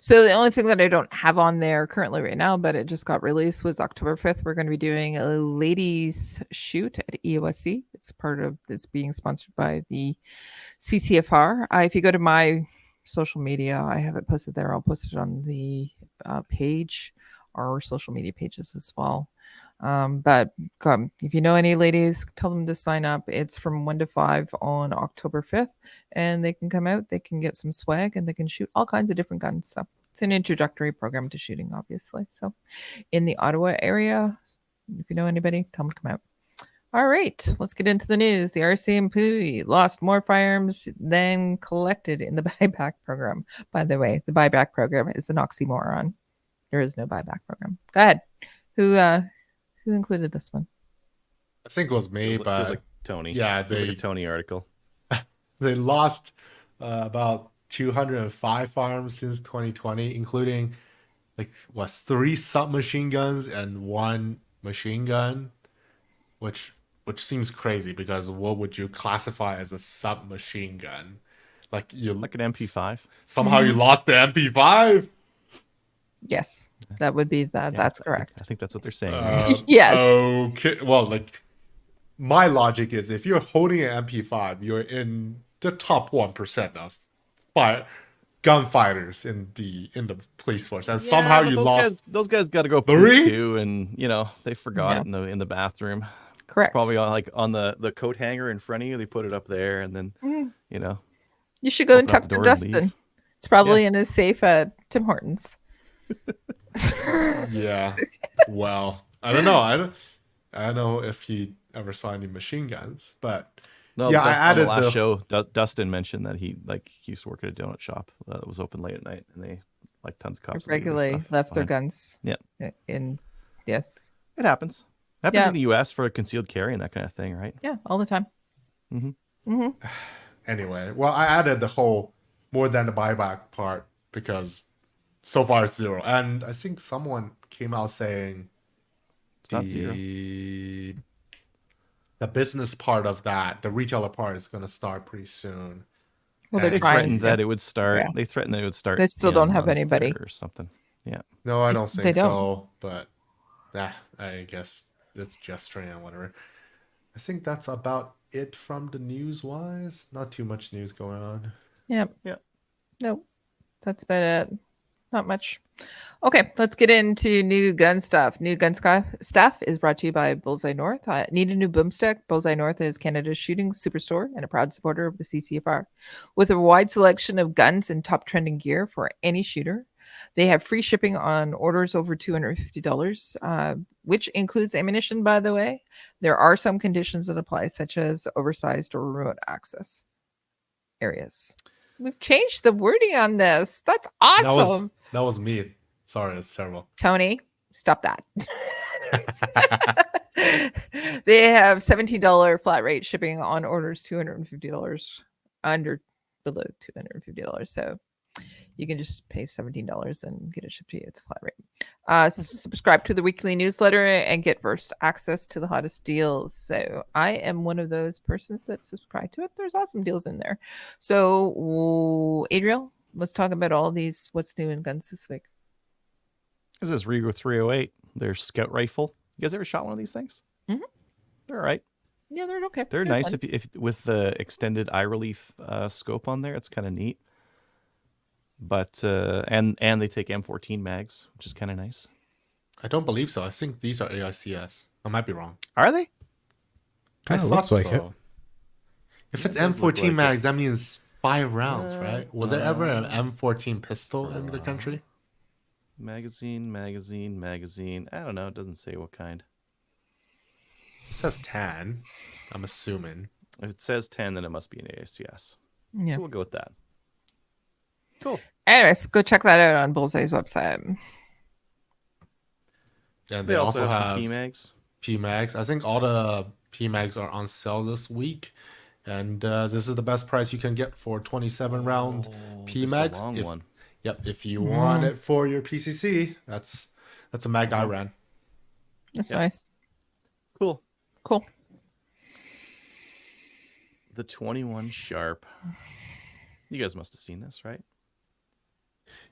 So the only thing that I don't have on there currently right now, but it just got released, was October 5th. We're going to be doing a ladies shoot at EOSC. It's being sponsored by the CCFR. If you go to my social media, I have it posted there. I'll post it on the page, our social media pages as well. But if you know any ladies, tell them to sign up. It's from 1 to 5 on October 5th, and they can come out, they can get some swag, and they can shoot all kinds of different guns. So it's an introductory program to shooting, obviously. So in the Ottawa area, if you know anybody, tell them to come out. All right, let's get into the news. The RCMP lost more firearms than collected in the buyback program. By the way, the buyback program is an oxymoron. There is no buyback program. Go ahead. Who included this one? I think it was me, but like Tony. Yeah, it was like a Tony article. They lost about 205 firearms since 2020, including 3 submachine guns and 1 machine gun, which seems crazy because what would you classify as a submachine gun? Like an MP5. Somehow you lost the MP5. Yes, that would be that. Yeah, that's correct. I think that's what they're saying. Yes. Okay. Well, my logic is if you're holding an MP5, you're in the top 1% of gunfighters in the police force, and somehow you lost. Those guys got to go poop too, and they forgot it in the bathroom. Correct. It's probably on the coat hanger in front of you. They put it up there, and then you should go and talk to Dustin. It's probably in his safe at Tim Hortons. Yeah. Well, I don't know. I don't know if he ever saw any machine guns, but I added on the last show. Dustin mentioned that he used to work at a donut shop that was open late at night, and they tons of cops regularly left their guns. Yeah. Yes. It happens. It happens in the U.S. for concealed carry and that kind of thing, right? Yeah, all the time. Anyway, well, I added the whole more than the buyback part because so far it's 0. And I think someone came out saying it's not 0. The business part of that, the retailer part, is going to start pretty soon. Well, they threatened that it would start. Yeah. They threatened that it would start. They still don't have anybody or something. Yeah. No, I don't think so. But I guess it's gesturing and whatever. I think that's about it from the news-wise. Not too much news going on. Yep. Nope. That's about it. Not much. Okay, let's get into new gun stuff. New gun stuff is brought to you by Bullseye North. Need a new boomstick? Bullseye North is Canada's shooting superstore and a proud supporter of the CCFR. With a wide selection of guns and top trending gear for any shooter, they have free shipping on orders over $250, which includes ammunition, by the way. There are some conditions that apply, such as oversized or remote access areas. We've changed the wording on this. That's awesome. That was me. Sorry, it's terrible. Tony, stop that. They have $17 flat rate shipping on orders $250 below $250. So you can just pay $17 and get it shipped to you. It's a flat rate. Subscribe to the weekly newsletter and get first access to the hottest deals. So I am one of those persons that subscribe to it. There's awesome deals in there. So Adriel, let's talk about all these. What's new in guns this week? This is Ruger 308. Their scout rifle. You guys ever shot one of these things? Mm-hmm. They're all right. Yeah, they're okay. They're nice fun. if with the extended eye relief scope on there. It's kind of neat. But and they take M14 mags, which is kind of nice. I don't believe so. I think these are AICS. I might be wrong. Are they? I thought so. It. If it's M14 mags, that means 5 rounds, right? Was there ever an M14 pistol in the country? Magazine. I don't know. It doesn't say what kind. It says 10. I'm assuming. If it says 10, then it must be an AICS. Yeah. So we'll go with that. Cool. Anyways, go check that out on Bullseye's website. And they also have PMags. PMags. I think all the PMags are on sale this week. And this is the best price you can get for 27 round PMags. Long one. Yep. If you want it for your PCC, that's That's a mag I ran. That's nice. Cool. The 21 Sharp. You guys must have seen this, right?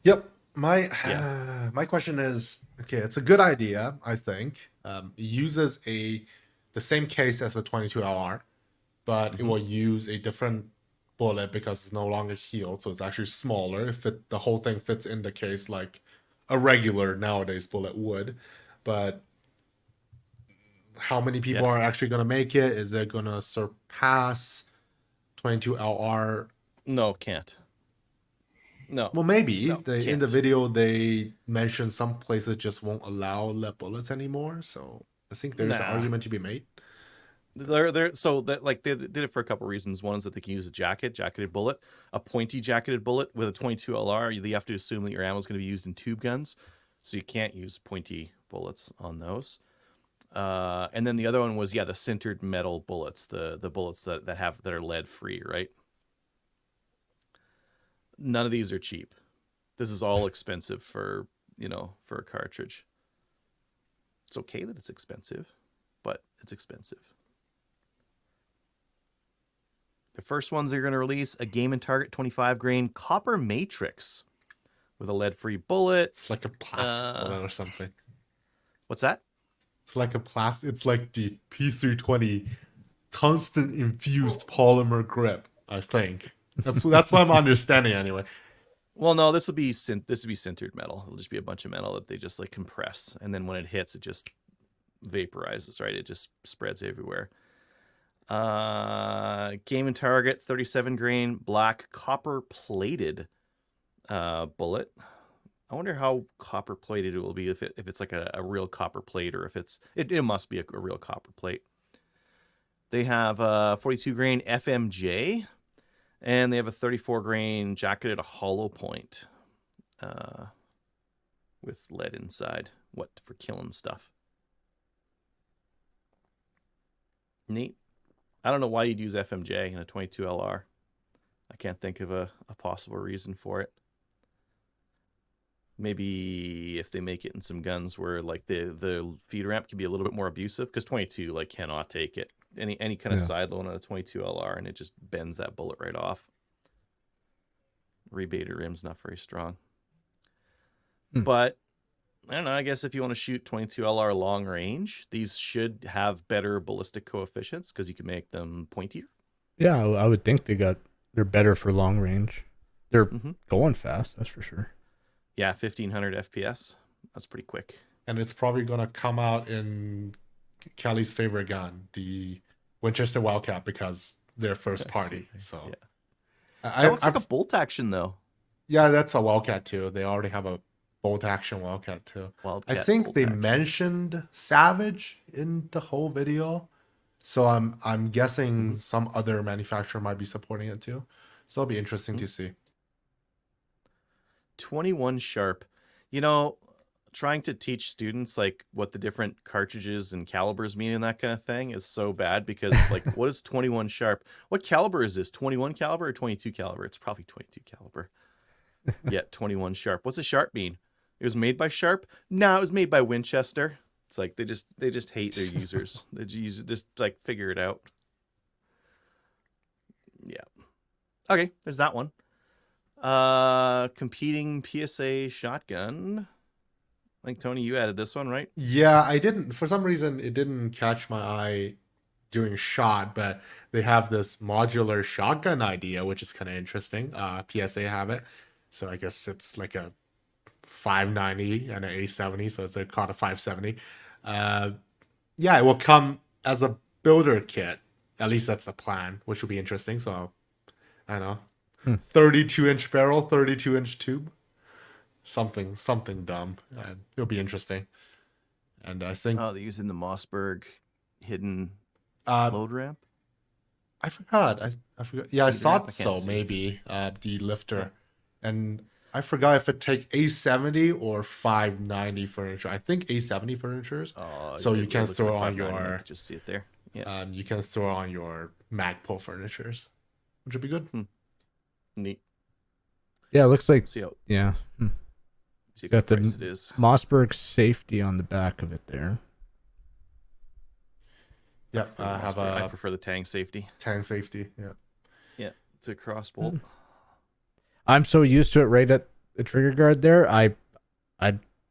Yep. My question is, okay, it's a good idea, I think. It uses the same case as the 22LR, but it will use a different bullet because it's no longer healed, so it's actually smaller. The whole thing fits in the case like a regular nowadays bullet would. But how many people are actually going to make it? Is it going to surpass 22LR? No, can't. No. Well, maybe. In the video, they mentioned some places just won't allow lead bullets anymore. So I think there's an argument to be made. So that like they did it for a couple of reasons. One is that they can use a jacketed bullet, a pointy jacketed bullet with a 22 LR. You have to assume that your ammo is going to be used in tube guns, so you can't use pointy bullets on those. And then the other one was the sintered metal bullets, the bullets that are lead free, right? None of these are cheap. This is all expensive for a cartridge. It's okay that it's expensive, but it's expensive. The first ones they're going to release a Game & Target 25 grain copper matrix with a lead-free bullet. It's like a plastic bullet or something. What's that? It's like a plastic. It's like the P320 tungsten infused polymer grip, I think. That's what I'm understanding anyway. Well, no, this will be sintered metal. It'll just be a bunch of metal that they just like compress, and then when it hits, it just vaporizes, right? It just spreads everywhere. Game & Target 37 grain black copper plated bullet. I wonder how copper plated it will be if it's like a real copper plate, or if it must be a real copper plate. They have 42 grain FMJ, and they have a 34 grain jacketed hollow point with lead inside. What, for killing stuff? Neat. I don't know why you'd use FMJ in a 22 LR. I can't think of a possible reason for it. Maybe if they make it in some guns where like the feed ramp can be a little bit more abusive, because 22 like cannot take it. Any kind of side load on a 22 LR, and it just bends that bullet right off. Rebater rim's not very strong. But I don't know, I guess if you want to shoot 22 LR long range, these should have better ballistic coefficients because you can make them pointier. Yeah, I would think they're better for long range. They're going fast, that's for sure. Yeah, 1500 FPS. That's pretty quick. And it's probably going to come out in Kelly's favorite gun, the Winchester Wildcat, because they're first party. So yeah. It looks like a bolt action though. Yeah, that's a Wildcat too. They already have a bolt action Wildcat too. I think they mentioned Savage in the whole video, so I'm guessing some other manufacturer might be supporting it too. So it'll be interesting to see. 21 Sharp. Trying to teach students like what the different cartridges and calibers mean and that kind of thing is so bad, because like what is 21 Sharp? What caliber is this? 21 caliber or 22 caliber? It's probably 22 caliber. Yeah, 21 Sharp. What's a Sharp mean? It was made by Sharp? No, it was made by Winchester. It's like they just hate their users. They just like figure it out. Yeah. Okay, there's that one. Competing PSA shotgun. I think, Tony, you added this one, right? Yeah, I didn't. For some reason, it didn't catch my eye doing shot, but they have this modular shotgun idea, which is kind of interesting. PSA have it. So I guess it's like a 590 and an A70, so it's called a 570. Yeah, it will come as a builder kit. At least that's the plan, which will be interesting. So, I don't know. 32-inch barrel, 32-inch tube. Something dumb. It'll be interesting. And I think... Oh, they're using the Mossberg hidden load ramp? I forgot. I forgot. Yeah, I thought so, maybe. The lifter. And I forgot if it take A70 or 590 furniture. I think A70 furnitures. So you can throw on your... Just see it there. Yeah. You can throw on your Magpul furnitures, which would be good. Neat. Yeah, it looks like... See See what price it is. Mossberg safety on the back of it there. Yep, I prefer the Tang safety. Tang safety, yeah. Yeah, it's a crossbolt. I'm so used to it right at the trigger guard there. I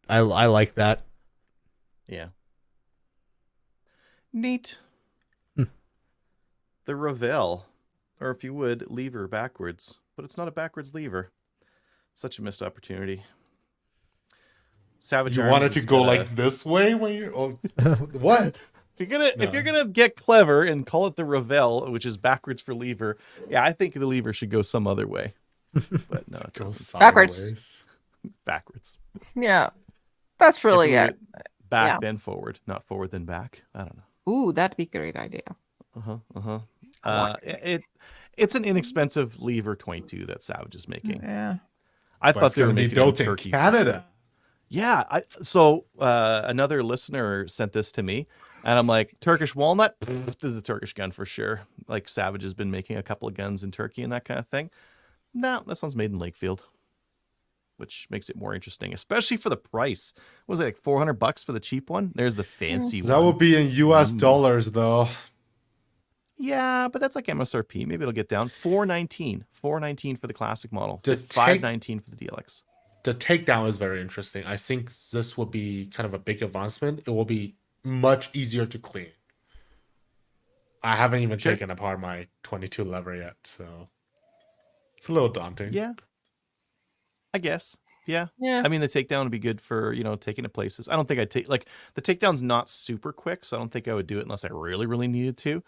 like that. Yeah. Neat. The Revel, or if you would, lever backwards, but it's not a backwards lever. Such a missed opportunity. Savage. You wanted to go like this way when you're what? If you're gonna get clever and call it the Revel, which is backwards for lever, yeah, I think the lever should go some other way. But no, it goes backwards. Backwards. Yeah, that's really it. Back then forward, not forward then back. I don't know. Ooh, that'd be a great idea. It's an inexpensive lever 22 that Savage is making. Yeah, I thought they were making built in Canada. Yeah, so another listener sent this to me, and I'm like, Turkish walnut? This is a Turkish gun for sure. Like Savage has been making a couple of guns in Turkey and that kind of thing. No, that sounds made in Lakefield, which makes it more interesting, especially for the price. What was it, like $400 for the cheap one? There's the fancy one. That will be in US dollars though. Yeah, but that's like MSRP. Maybe it'll get down. $419 for the classic model. $519 for the DLX. The takedown is very interesting. I think this will be kind of a big advancement. It will be much easier to clean. I haven't even taken apart my 22 lever yet, so it's a little daunting. Yeah, I guess. Yeah. I mean, the takedown would be good for, taking it places. I don't think I'd take, the takedown's not super quick, so I don't think I would do it unless I really, really needed to.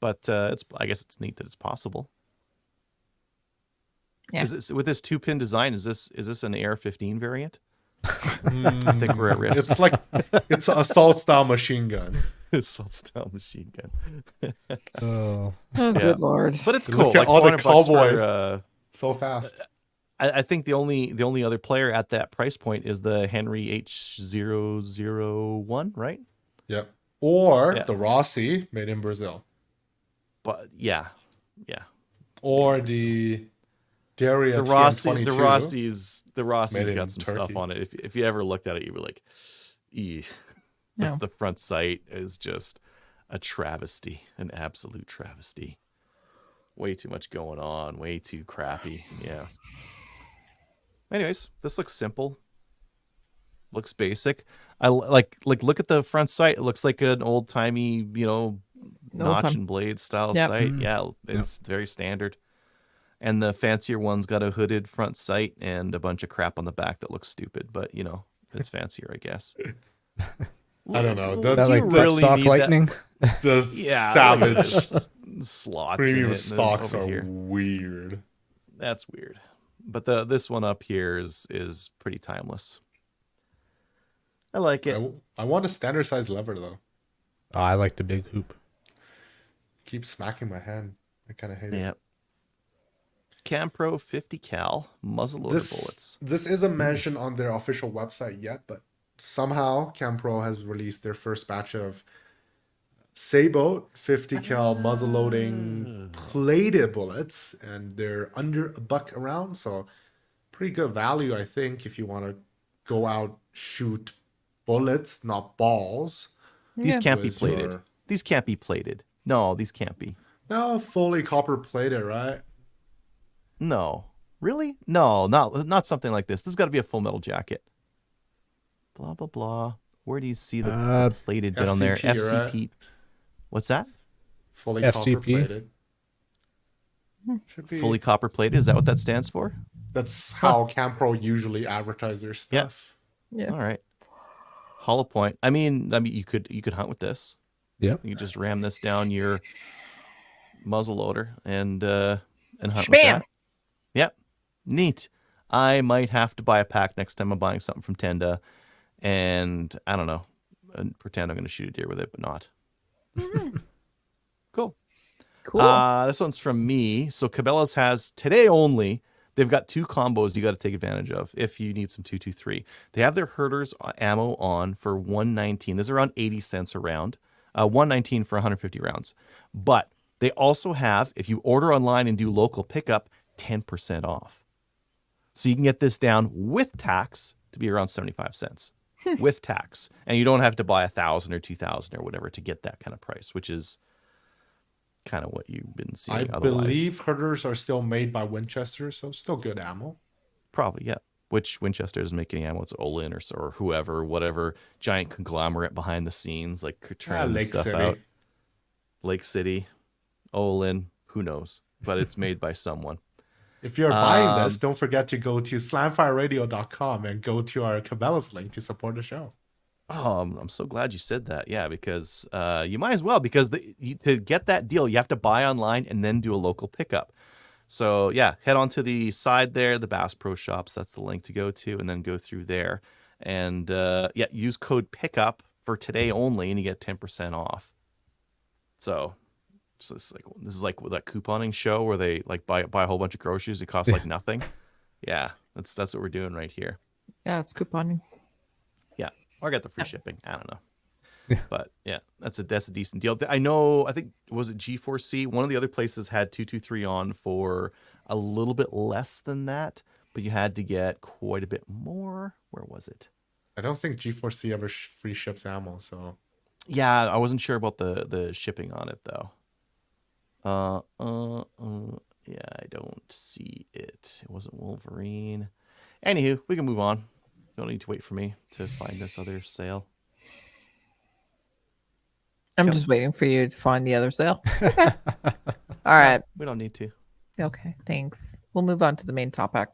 But I guess it's neat that it's possible. Yeah. With this 2-pin design, is this an AR-15 variant? I think we're at risk. It's an assault style machine gun. Assault style machine gun. Good lord! But it's cool. Look at all the cowboys. So fast. I think the only other player at that price point is the Henry H001, right? Yep. Or the Rossi made in Brazil. But yeah. Or the Daria TM22. The Rossi's got some stuff on it. If you ever looked at it, you were like, the front sight is just a travesty, an absolute travesty. Way too much going on, way too crappy. Yeah. Anyways, this looks simple. Looks basic. I like look at the front sight. It looks like an old-timey, notch and blade style sight. Yeah, it's very standard. And the fancier one's got a hooded front sight and a bunch of crap on the back that looks stupid, but it's fancier, I guess. I don't know. That like really stock lightning. Savage slots. Premium stocks are weird. That's weird. But this one up here is pretty timeless. I like it. I want a standard size lever though. Oh, I like the big hoop. Keep smacking my hand. I kind of hate it. Campro 50 cal muzzleloader bullets. This isn't mentioned on their official website yet, but somehow Campro has released their first batch of Sabo 50 cal muzzleloading plated bullets, and they're under $1 around, so pretty good value, I think, if you want to go out shoot bullets, not balls. These can't be plated. These can't be plated. No, these can't be. No, fully copper plated, right? No. Really? No, not something like this. This has got to be a full metal jacket. Blah, blah, blah. Where do you see the plated bit on there? FCP. Right? What's that? Fully copper plated. Should be fully copper plated. Is that what that stands for? That's how Campro usually advertise their stuff. Yeah. All right. Hollow point. I mean, you could hunt with this. Yeah. You could just ram this down your muzzle loader and hunt with that. Yep. Neat. I might have to buy a pack next time I'm buying something from Tenda, and I don't know, pretend I'm going to shoot a deer with it, but not. Cool. This one's from me. So Cabela's has today only. They've got 2 combos you got to take advantage of if you need some 223. They have their herders ammo on for $119. This is around 80 cents a round. $119 for 150 rounds. But they also have, if you order online and do local pickup, 10% off. So you can get this down with tax to be around 75 cents with tax. And you don't have to buy 1,000 or 2,000 or whatever to get that kind of price, which is kind of what you've been seeing. I believe herders are still made by Winchester, so still good ammo. Probably, yeah. Which Winchester is making ammo? It's Olin or whoever, whatever giant conglomerate behind the scenes, like turning Lake stuff City. out. Lake City, Olin, who knows? But it's made by someone. If you're buying this, don't forget to go to slamfireradio.com and go to our Cabela's link to support the show. Oh, I'm so glad you said that. Yeah, because you might as well, because to get that deal, you have to buy online and then do a local pickup. So yeah, head on to the side there, the Bass Pro Shops. That's the link to go to, and then go through there. And use code pickup for today only, and you get 10% off. So this is like that couponing show where they like buy a whole bunch of groceries. It costs like nothing. Yeah, that's what we're doing right here. Yeah, it's couponing. Yeah, or I got the free shipping. I don't know. Yeah. But yeah, that's a decent deal. I think, was it G4C? One of the other places had 223 on for a little bit less than that, but you had to get quite a bit more. Where was it? I don't think G4C ever free ships ammo, so yeah, I wasn't sure about the shipping on it though. Yeah, I don't see it. It wasn't Wolverine. Anywho, we can move on. You don't need to wait for me to find this other sale. I'm just waiting for you to find the other sale. Okay. All right. We don't need to. Okay, thanks. We'll move on to the main topic.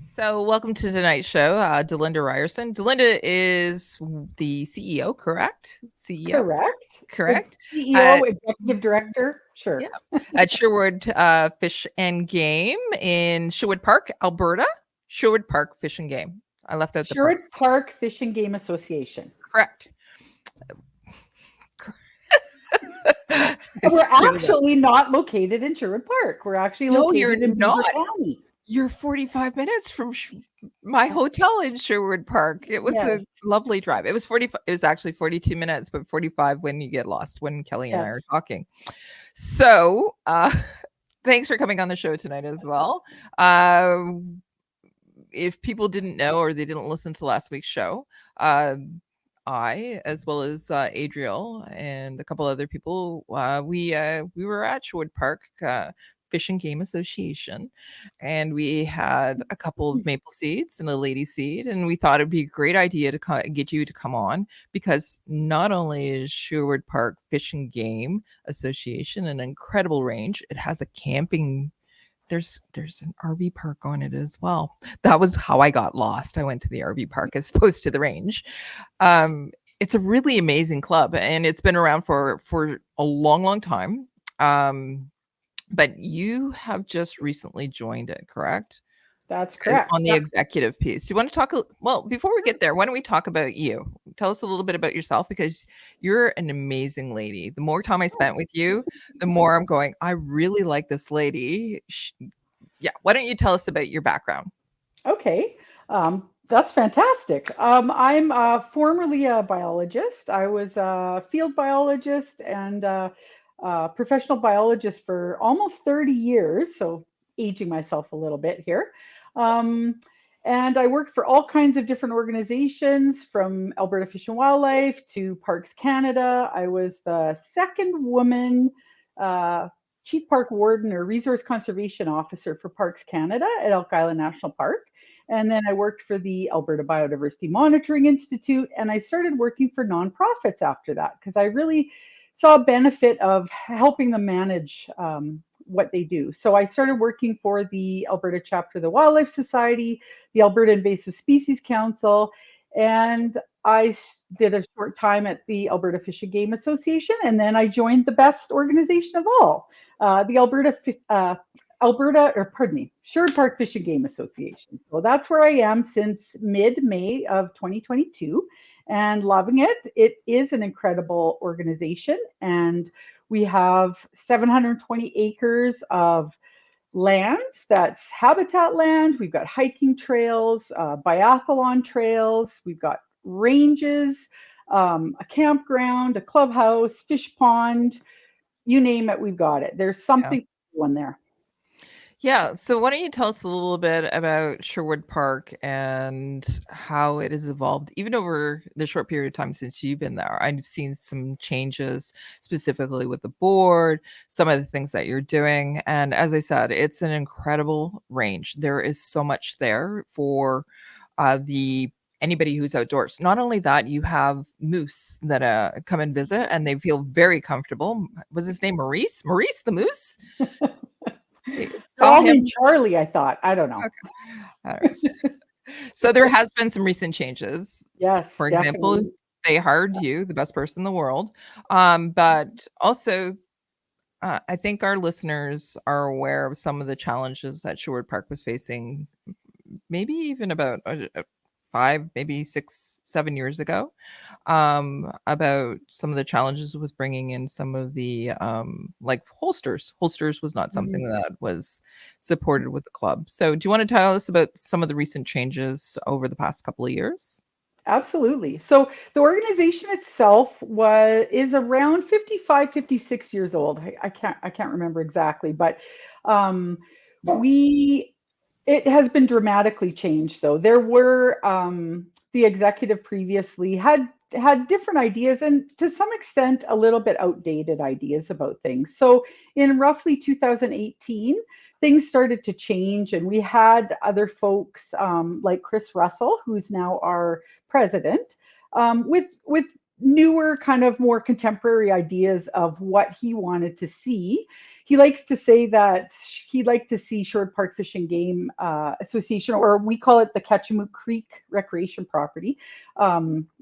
So welcome to tonight's show, Delinda Ryerson. Delinda is the CEO, correct? CEO? Correct. CEO, executive director, sure. Yeah. At Sherwood Fish and Game in Sherwood Park, Alberta. Sherwood Park Fish and Game. I left out the Sherwood Park Fish and Game Association. Correct. We're actually not located in Sherwood Park. We're actually located in Beaver County. You're 45 minutes from my hotel in Sherwood Park. It was a lovely drive. It was 45. It was actually 42 minutes, but 45 when you get lost, when Kelly and I are talking. So thanks for coming on the show tonight as well. If people didn't know or they didn't listen to last week's show, I, as well as Adriel and a couple other people, we were at Sherwood Park Fish and Game Association, and we had a couple of maple seeds and a lady seed, and we thought it'd be a great idea to get you to come on, because not only is Sherwood Park Fish and Game Association an incredible range, it has a camping. There's an RV park on it as well. That was how I got lost. I went to the RV park as opposed to the range. It's a really amazing club, and it's been around for a long time. But you have just recently joined it, correct? That's correct. On the executive piece. Do you want to talk? Well, before we get there, why don't we talk about you? Tell us a little bit about yourself, because you're an amazing lady. The more time I spent with you, the more I'm going, I really like this lady. Yeah. Why don't you tell us about your background? Okay. That's fantastic. I'm formerly a biologist. I was a field biologist and professional biologist for almost 30 years. So aging myself a little bit here. And I worked for all kinds of different organizations, from Alberta Fish and Wildlife to Parks Canada. I was the second woman Chief Park Warden or Resource Conservation Officer for Parks Canada at Elk Island National Park. And then I worked for the Alberta Biodiversity Monitoring Institute, and I started working for nonprofits after that, because I really saw a benefit of helping them manage what they do. So I started working for the Alberta chapter of the Wildlife Society, the Alberta Invasive Species Council, and I did a short time at the Alberta Fish and Game Association, and then I joined the best organization of all, the Sherwood Park Fish and Game Association. So that's where I am since mid-May of 2022, and loving it. It is an incredible organization, and we have 720 acres of land that's habitat land. We've got hiking trails, biathlon trails. We've got ranges, a campground, a clubhouse, fish pond, you name it, we've got it. There's something on there. Yeah. So why don't you tell us a little bit about Sherwood Park and how it has evolved, even over the short period of time since you've been there? I've seen some changes specifically with the board, some of the things that you're doing. And as I said, it's an incredible range. There is so much there for the anybody who's outdoors. Not only that, you have moose that come and visit and they feel very comfortable. Was his name Maurice? Maurice the moose? Saw Called him him. Charlie, I thought. I don't know. Okay. All right. So there has been some recent changes. Yes, For example, definitely. they hired you, the best person in the world. But also, I think our listeners are aware of some of the challenges that Sherwood Park was facing, maybe even about 5, maybe 6, 7 years ago, about some of the challenges with bringing in some of the like holsters. Holsters was not something that was supported with the club. So do you want to tell us about some of the recent changes over the past couple of years? Absolutely. So the organization itself is around 55, 56 years old. I can't remember exactly, but um, we it has been dramatically changed though. There were the executive previously had different ideas and to some extent a little bit outdated ideas about things. So in roughly 2018, things started to change and we had other folks like Chris Russell, who's now our president, with newer kind of more contemporary ideas of what he wanted to see. He likes to say that he'd like to see Sherwood Park Fish and Game Association, or we call it the Ketchimoo Creek Recreation Property,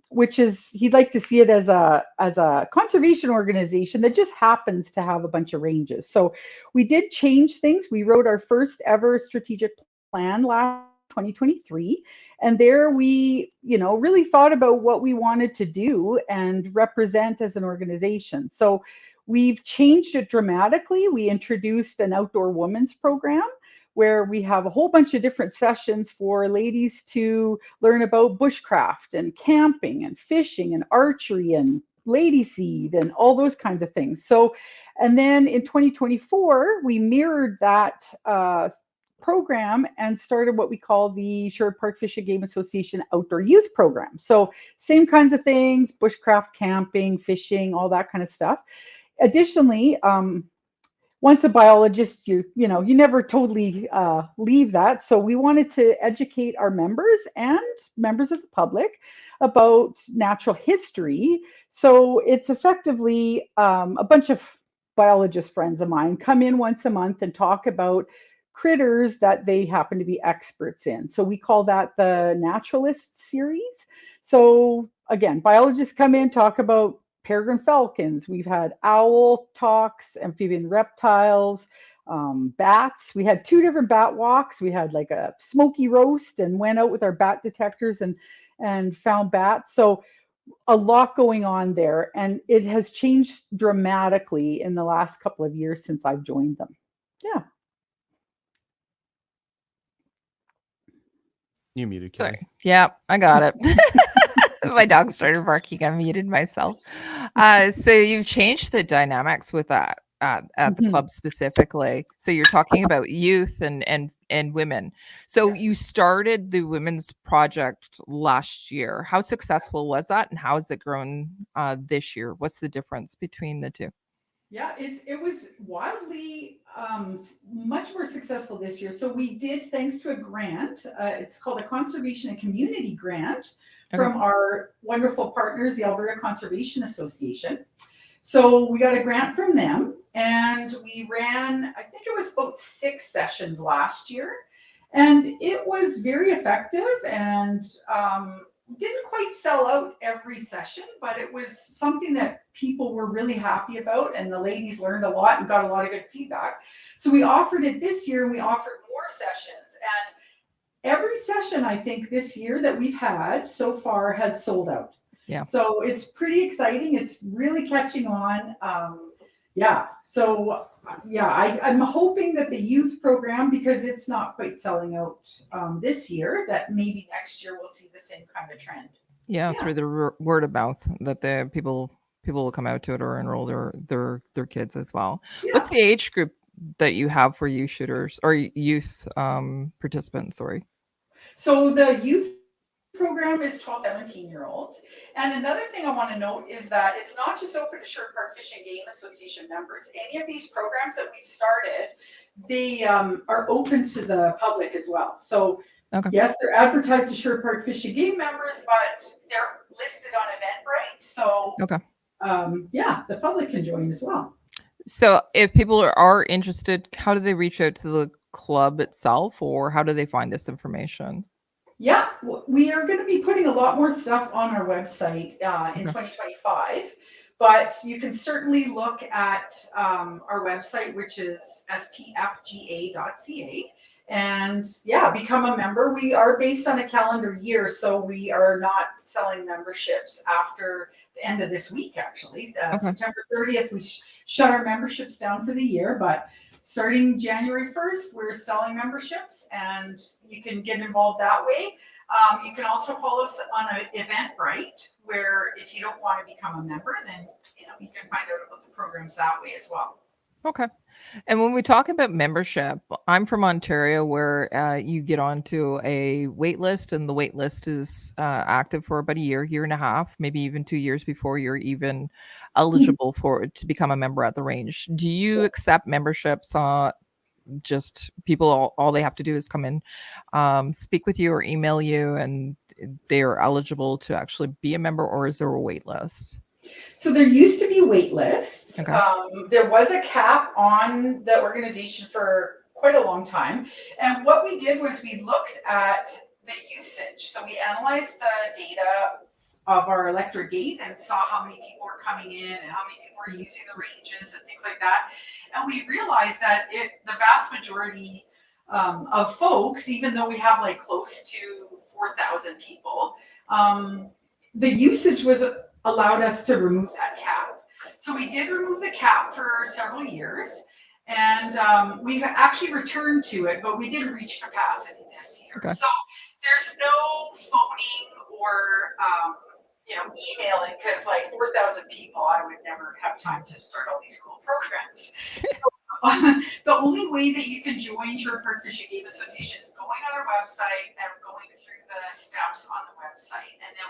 which is he'd like to see it as a conservation organization that just happens to have a bunch of ranges. So we did change things. We wrote our first ever strategic plan last 2023, and there we really thought about what we wanted to do and represent as an organization. So we've changed it dramatically. We introduced an outdoor women's program where we have a whole bunch of different sessions for ladies to learn about bushcraft and camping and fishing and archery and lady seed and all those kinds of things. So, and then in 2024, we mirrored that program and started what we call the Sherwood Park Fish and Game Association Outdoor Youth Program. So same kinds of things, bushcraft, camping, fishing, all that kind of stuff. Additionally, once a biologist, you never totally leave that. So we wanted to educate our members and members of the public about natural history. So it's effectively a bunch of biologist friends of mine come in once a month and talk about critters that they happen to be experts in. So we call that the Naturalist series. So again, biologists come in, talk about peregrine falcons. We've had owl talks, amphibian reptiles, bats. We had 2 different bat walks. We had like a smoky roast and went out with our bat detectors and found bats. So a lot going on there, and it has changed dramatically in the last couple of years since I've joined them. Yeah. You muted, Sorry. Kelly. Yeah, I got it. My dog started barking. I muted myself. So you've changed the dynamics with that at the club specifically. So you're talking about youth and women. So you started the women's project last year. How successful was that, and how has it grown this year? What's the difference between the two? Yeah, it was wildly much more successful this year. So we did, thanks to a grant, it's called a Conservation and Community Grant from our wonderful partners, the Alberta Conservation Association. So we got a grant from them and we ran, I think it was about 6 sessions last year. And it was very effective and didn't quite sell out every session, but it was something that people were really happy about, and the ladies learned a lot and got a lot of good feedback. So we offered it this year, and we offered more sessions. And every session, I think, this year that we've had so far has sold out. Yeah. So it's pretty exciting. It's really catching on. Yeah. So I'm hoping that the youth program, because it's not quite selling out this year, that maybe next year we'll see the same kind of trend. Yeah, through the word of mouth that the people will come out to it or enroll their kids as well. Yeah. What's the age group that you have for youth shooters or youth participants? Sorry. So the youth program is 12 to 17-year-olds. And another thing I want to note is that it's not just open to Sherwood Park Fish and Game Association members. Any of these programs that we've started, they are open to the public as well. So yes, they're advertised to Sherwood Park Fish and Game members, but they're listed on Eventbrite. So yeah, the public can join as well. So if people are interested, how do they reach out to the club itself, or how do they find this information? Yeah, we are going to be putting a lot more stuff on our website in 2025, but you can certainly look at our website, which is spfga.ca, and become a member. We are based on a calendar year, so we are not selling memberships after the end of this week, actually. September 30th, we shut our memberships down for the year, but starting January 1st, we're selling memberships, and you can get involved that way. You can also follow us on an Eventbrite, where if you don't want to become a member, then you can find out about the programs that way as well. Okay. And when we talk about membership, I'm from Ontario, where you get onto a wait list, and the wait list is active for about a year and a half, maybe even 2 years before you're even eligible to become a member at the range. Do you accept memberships? Just people, all they have to do is come in, speak with you or email you, and they are eligible to actually be a member, or is there a wait list? So there used to be wait lists. There was a cap on the organization for quite a long time. And what we did was we looked at the usage. So we analyzed the data of our electric gate and saw how many people were coming in and how many people were using the ranges and things like that. And we realized that the vast majority of folks, even though we have like close to 4,000 people, the usage was allowed us to remove that cap. So we did remove the cap for several years, and we've actually returned to it, but we didn't reach capacity this year. So there's no phoning or emailing, because like 4,000 people, I would never have time to start all these cool programs. The only way that you can join Sherwood Park Fish and Game Association is going on our website and going through the steps on the website. And then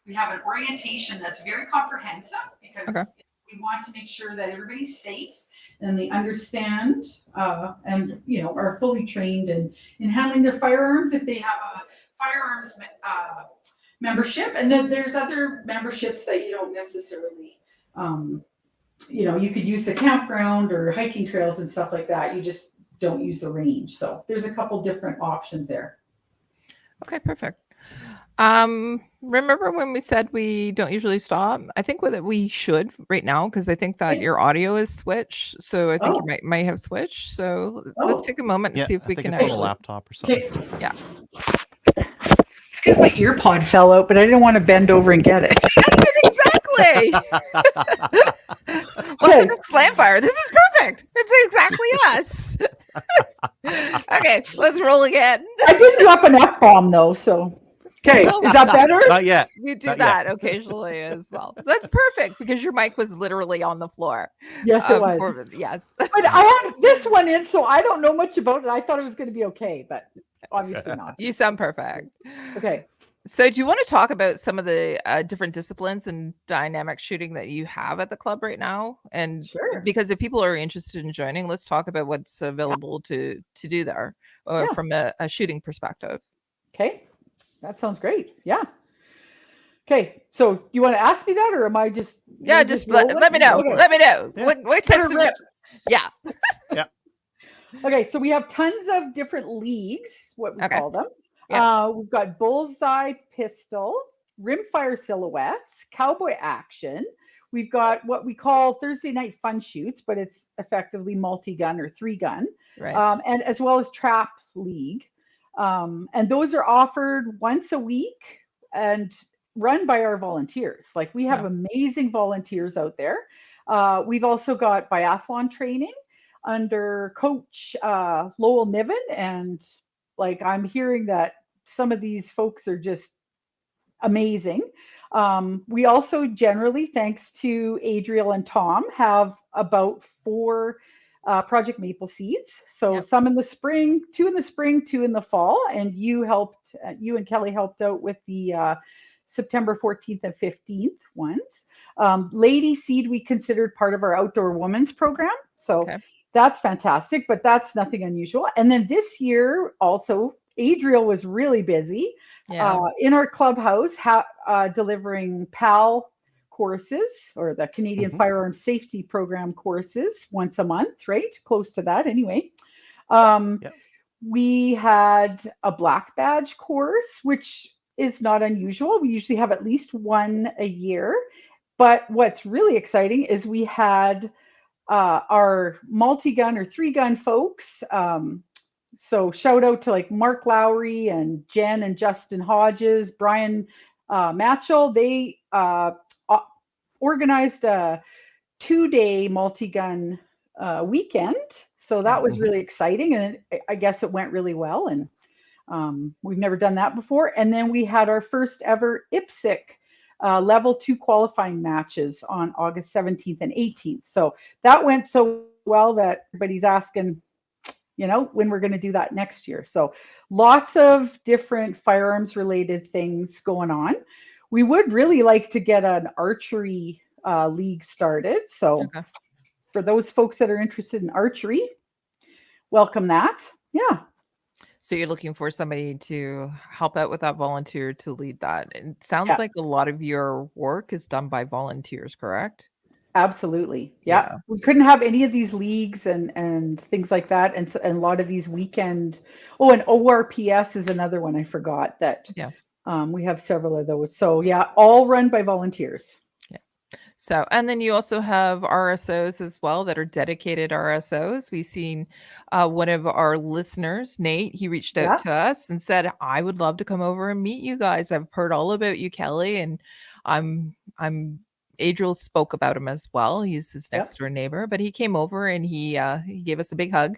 we have an orientation that's very comprehensive, because we want to make sure that everybody's safe and they understand and are fully trained in handling their firearms if they have a firearms membership. And then there's other memberships that you don't necessarily you could use the campground or hiking trails and stuff like that. You just don't use the range. So there's a couple different options there. Okay, perfect. Remember when we said we don't usually stop? I think we should right now, because I think that your audio is switched. So I think you might have switched. So let's take a moment and see if we can actually. On a laptop or something. Yeah. It's because my ear pod fell out, but I didn't want to bend over and get it. That's it, exactly. Welcome to Slamfire. This is perfect. It's exactly us. Okay, let's roll again. I did drop an F-bomb though, so. Okay, is that better? Not yet. You do that occasionally as well. That's perfect, because your mic was literally on the floor. Yes, it was. Yes. But I have this one in, so I don't know much about it. I thought it was going to be okay, but obviously not. You sound perfect. Okay. So do you want to talk about some of the different disciplines and dynamic shooting that you have at the club right now? And because if people are interested in joining, let's talk about what's available to do there from a shooting perspective. Okay. That sounds great. Yeah. Okay. So you want to ask me that, or am I just? Yeah, just let me know. Okay. Let me know. Yeah. What types of? Yeah. Yeah. Okay. So we have tons of different leagues, what we call them. Yeah. We've got bullseye pistol, rimfire silhouettes, cowboy action. We've got what we call Thursday night fun shoots, but it's effectively multi-gun or 3-gun, right. And as well as trap league. And those are offered once a week and run by our volunteers. Like, we have amazing volunteers out there. We've also got biathlon training under Coach Lowell Niven. And like, I'm hearing that some of these folks are just amazing. We also generally, thanks to Adriel and Tom, have about 4 Project Maple Seeds. So some in the spring, 2 in the spring, 2 in the fall. And you and Kelly helped out with the September 14th and 15th ones. Lady Seed we considered part of our Outdoor Women's program. So that's fantastic, but that's nothing unusual. And then this year also, Adriel was really busy in our clubhouse delivering PAL courses, or the Canadian Firearms Safety Program courses, once a month, right? Close to that anyway. We had a black badge course, which is not unusual. We usually have at least one a year. But what's really exciting is we had our multi-gun or 3-gun folks. So shout out to like Mark Lowry and Jen and Justin Hodges, Brian Matchell. They organized a 2-day multi-gun weekend. So that was really exciting. And I guess it went really well. And we've never done that before. And then we had our first ever IPSC level 2 qualifying matches on August 17th and 18th. So that went so well that everybody's asking, when we're going to do that next year. So lots of different firearms related things going on. We would really like to get an archery league started. So for those folks that are interested in archery, welcome that. Yeah. So you're looking for somebody to help out with that, volunteer to lead that. It sounds like a lot of your work is done by volunteers, correct? Absolutely. Yeah. We couldn't have any of these leagues and things like that. And a lot of these weekend. Oh, and ORPS is another one I forgot that. We have several of those. So all run by volunteers. So, and then you also have RSOs as well that are dedicated RSOs. We've seen one of our listeners, Nate, he reached out to us and said, I would love to come over and meet you guys. I've heard all about you, Kelly, and Adriel spoke about him as well. He's his next door neighbor, but he came over and he gave us a big hug,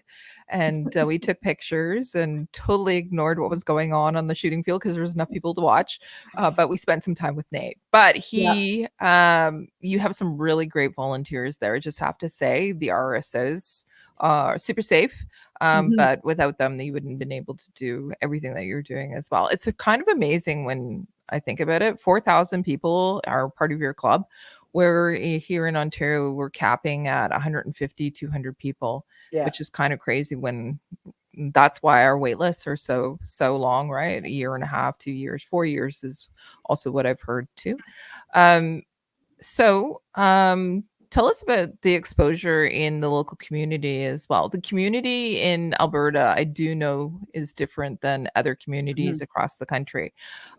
and we took pictures and totally ignored what was going on the shooting field because there was enough people to watch. But we spent some time with Nate. But you have some really great volunteers there. I just have to say the RSOs are super safe. But without them, you wouldn't have been able to do everything that you're doing as well. It's kind of amazing when I think about it. 4,000 people are part of your club, where here in Ontario, we're capping at 150, 200 people, which is kind of crazy when that's why our wait lists are so long, right? 1.5 years, 2 years, 4 years is also what I've heard too. Tell us about the exposure in the local community as well. The community in Alberta, I do know, is different than other communities across the country.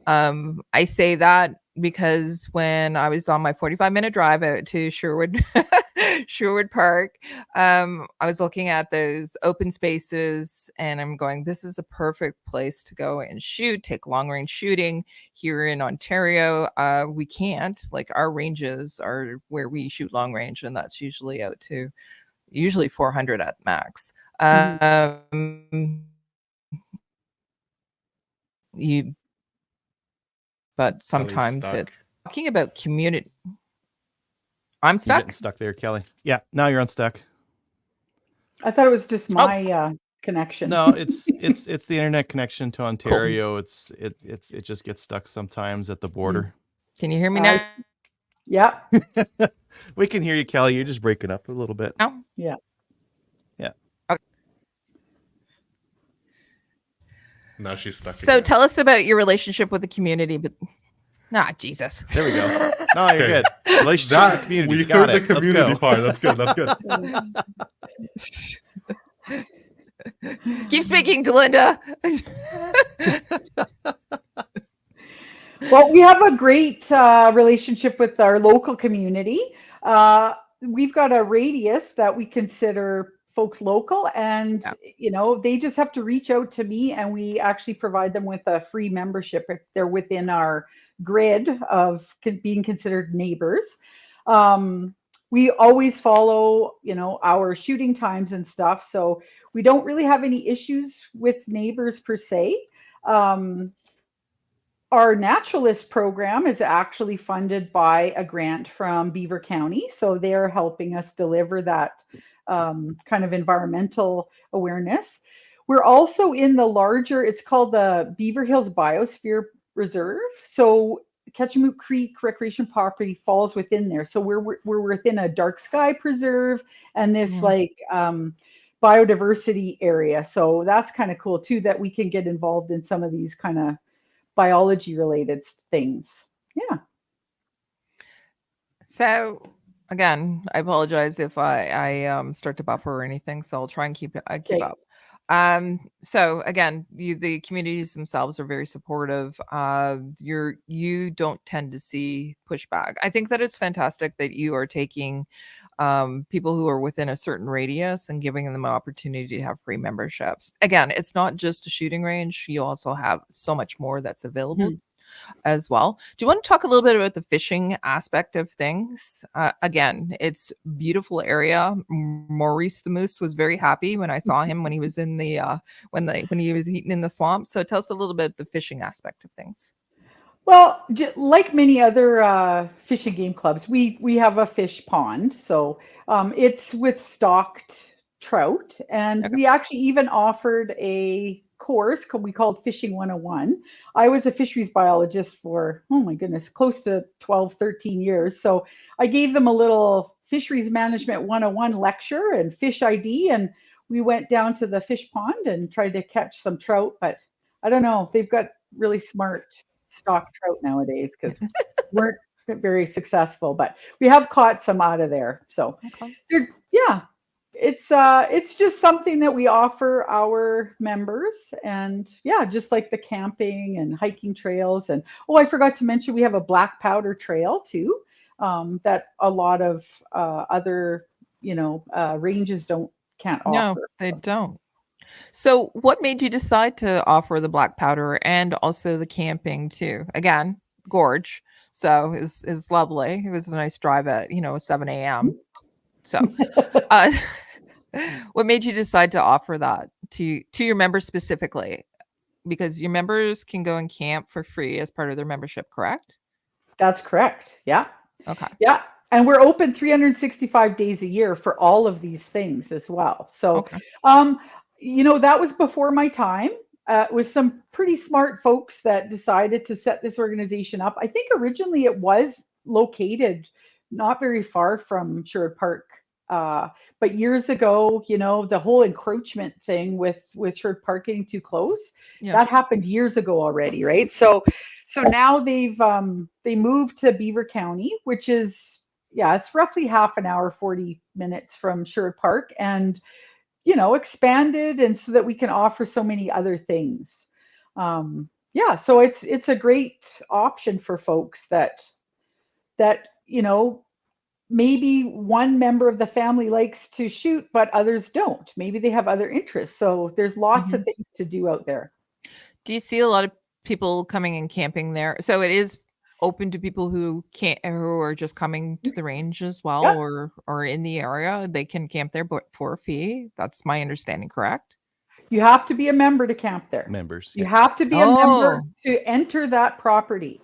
I say that because when I was on my 45-minute drive out to Sherwood Park, I was looking at those open spaces and I'm going, this is a perfect place to go and take long-range shooting. Here in Ontario, we can't. Like, our ranges are where we shoot long range, and that's usually out to 400 at max. But sometimes talking about community. I'm stuck. You're getting stuck there, Kelly. Yeah, now you're unstuck. I thought it was just my connection. No, it's the internet connection to Ontario. Cool. It just gets stuck sometimes at the border. Can you hear me now? Yeah. We can hear you, Kelly. You're just breaking up a little bit. No? Yeah. Yeah. Okay. Now she's stuck. So again. Tell us about your relationship with the community. But Jesus. There we go. No, you're good. Relationship with the community. We heard the community part. That's good. That's good. Keep speaking, Delinda. Well, we have a great relationship with our local community. We've got a radius that we consider folks local, and they just have to reach out to me, and we actually provide them with a free membership if they're within our grid of being considered neighbors. We always follow, our shooting times and stuff, so we don't really have any issues with neighbors per se. our naturalist program is actually funded by a grant from Beaver County. So they're helping us deliver that kind of environmental awareness. We're also in the larger, it's called the Beaver Hills Biosphere Reserve. So Ketchimook Creek Recreation Property falls within there. So we're within a dark sky preserve and this biodiversity area. So that's kind of cool too, that we can get involved in some of these kind of biology related things. Yeah. So again, I apologize if I start to buffer or anything, so I'll try and keep up. So again, the communities themselves are very supportive. You don't tend to see pushback. I think that it's fantastic that you are taking people who are within a certain radius and giving them an opportunity to have free memberships. Again, it's not just a shooting range. You also have so much more that's available as well. Do you want to talk a little bit about the fishing aspect of things? Again, it's beautiful area. Maurice the Moose was very happy when I saw him when he was in the when he was eating in the swamp. So tell us a little bit the fishing aspect of things. Well, like many other fishing game clubs, we have a fish pond. So it's with stocked trout. And we actually even offered a course we called Fishing 101. I was a fisheries biologist for, oh my goodness, close to 12, 13 years. So I gave them a little fisheries management 101 lecture and fish ID. And we went down to the fish pond and tried to catch some trout. But I don't know, they've got really smart stock trout nowadays because weren't very successful, but we have caught some out of there. So it's just something that we offer our members, and just like the camping and hiking trails. And I forgot to mention we have a black powder trail too, that a lot of other ranges can't offer. No, they don't. So what made you decide to offer the black powder and also the camping too? Again, gorge. So is lovely. It was a nice drive at 7 a.m. So what made you decide to offer that to your members specifically? Because your members can go and camp for free as part of their membership, correct? That's correct. Yeah. Okay. Yeah. And we're open 365 days a year for all of these things as well. So, that was before my time. With some pretty smart folks that decided to set this organization up. I think originally it was located not very far from Sherwood Park. But years ago, the whole encroachment thing with Sherwood Park getting too close, that happened years ago already, right? So now they moved to Beaver County, which is, it's roughly half an hour, 40 minutes from Sherwood Park, and expanded, and so that we can offer so many other things. So it's a great option for folks that maybe one member of the family likes to shoot, but others don't. Maybe they have other interests. So there's lots of things to do out there. Do you see a lot of people coming and camping there? So it is open to people who are just coming to the range as well, or in the area. They can camp there, but for a fee. That's my understanding, correct? You have to be a member to camp there. Members. You have to be a member to enter that property.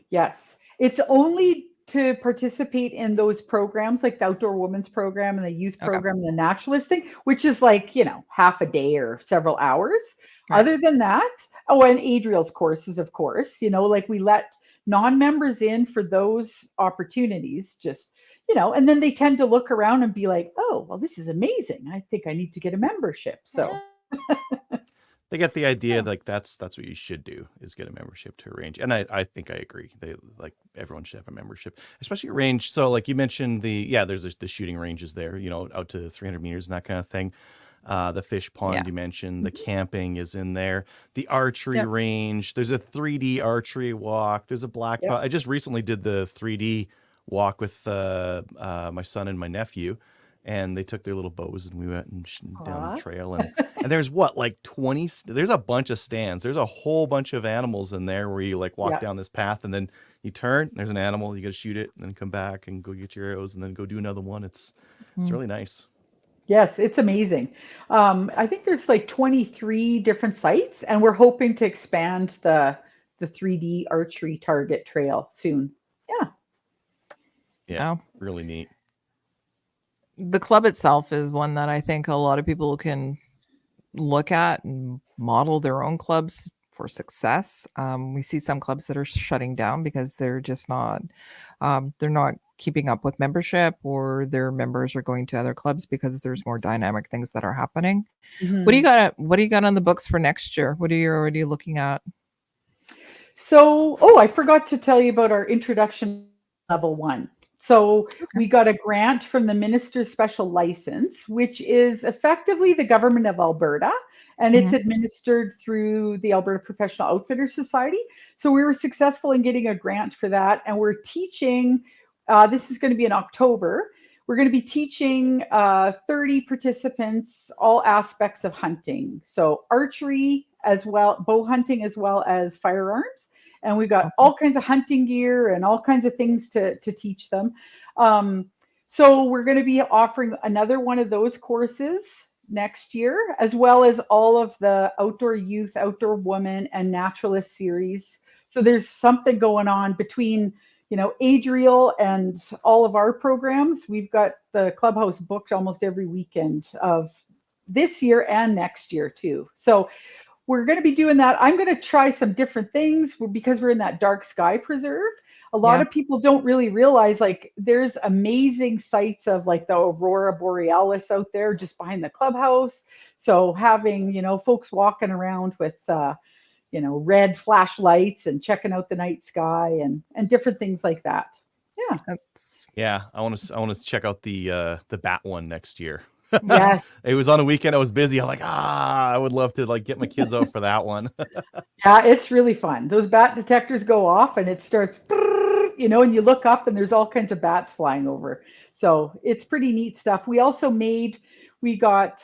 Yes. It's only to participate in those programs like the Outdoor Women's Program and the Youth Program and the Naturalist thing, which is like, half a day or several hours. Right. Other than that, and Adriel's courses, of course, like we let non-members in for those opportunities, just, and then they tend to look around and be like, oh, well, this is amazing. I think I need to get a membership. So they get the idea like that's what you should do, is get a membership to a range. And I think I agree. They like everyone should have a membership, especially a range. So like you mentioned there's the shooting ranges there, out to 300 meters and that kind of thing. The fish pond you mentioned, the camping is in there, the archery range, there's a 3D archery walk, there's a black I just recently did the 3D walk with my son and my nephew, and they took their little bows and we went down the trail, and there's like 20, there's a bunch of stands, there's a whole bunch of animals in there where you like walk down this path and then you turn, there's an animal, you got to shoot it and then come back and go get your arrows and then go do another one. It's really nice. Yes, it's amazing. I think there's like 23 different sites, and we're hoping to expand the the 3D archery target trail soon. Yeah. Yeah, really neat. The club itself is one that I think a lot of people can look at and model their own clubs for success. We see some clubs that are shutting down because they're just not keeping up with membership, or their members are going to other clubs because there's more dynamic things that are happening. What do you got on the books for next year? What are you already looking at? So, I forgot to tell you about our introduction level 1. So we got a grant from the Minister's Special License, which is effectively the government of Alberta, and it's administered through the Alberta Professional Outfitters Society. So we were successful in getting a grant for that, and we're teaching, this is going to be in October, we're going to be teaching 30 participants all aspects of hunting. So archery as well, bow hunting as well as firearms. And we've got all kinds of hunting gear and all kinds of things to teach them. So we're going to be offering another one of those courses next year, as well as all of the outdoor youth, outdoor woman, and naturalist series. So there's something going on between, Adriel and all of our programs. We've got the clubhouse booked almost every weekend of this year and next year too. So we're going to be doing that. I'm going to try some different things because we're in that dark sky preserve. A lot of people don't really realize, like, there's amazing sights of like the Aurora Borealis out there just behind the clubhouse. So having, folks walking around with, red flashlights and checking out the night sky and different things like that. Yeah. I want to check out the bat one next year. Yes. It was on a weekend. I was busy. I'm like, I would love to get my kids out for that one. Yeah, it's really fun. Those bat detectors go off and it starts, and you look up and there's all kinds of bats flying over. So it's pretty neat stuff. We also we got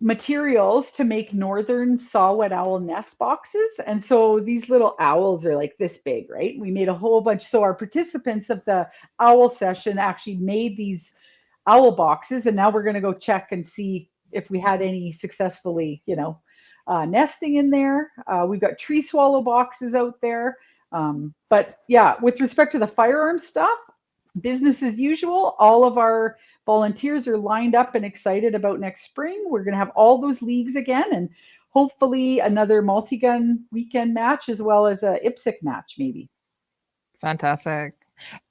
materials to make northern saw-whet owl nest boxes. And so these little owls are like this big, right? We made a whole bunch. So our participants of the owl session actually made these owl boxes, and now we're going to go check and see if we had any successfully, nesting in there. We've got tree swallow boxes out there. But yeah, with respect to the firearm stuff, business as usual. All of our volunteers are lined up and excited about next spring. We're going to have all those leagues again, and hopefully another multi-gun weekend match as well as a IPSC match maybe. Fantastic.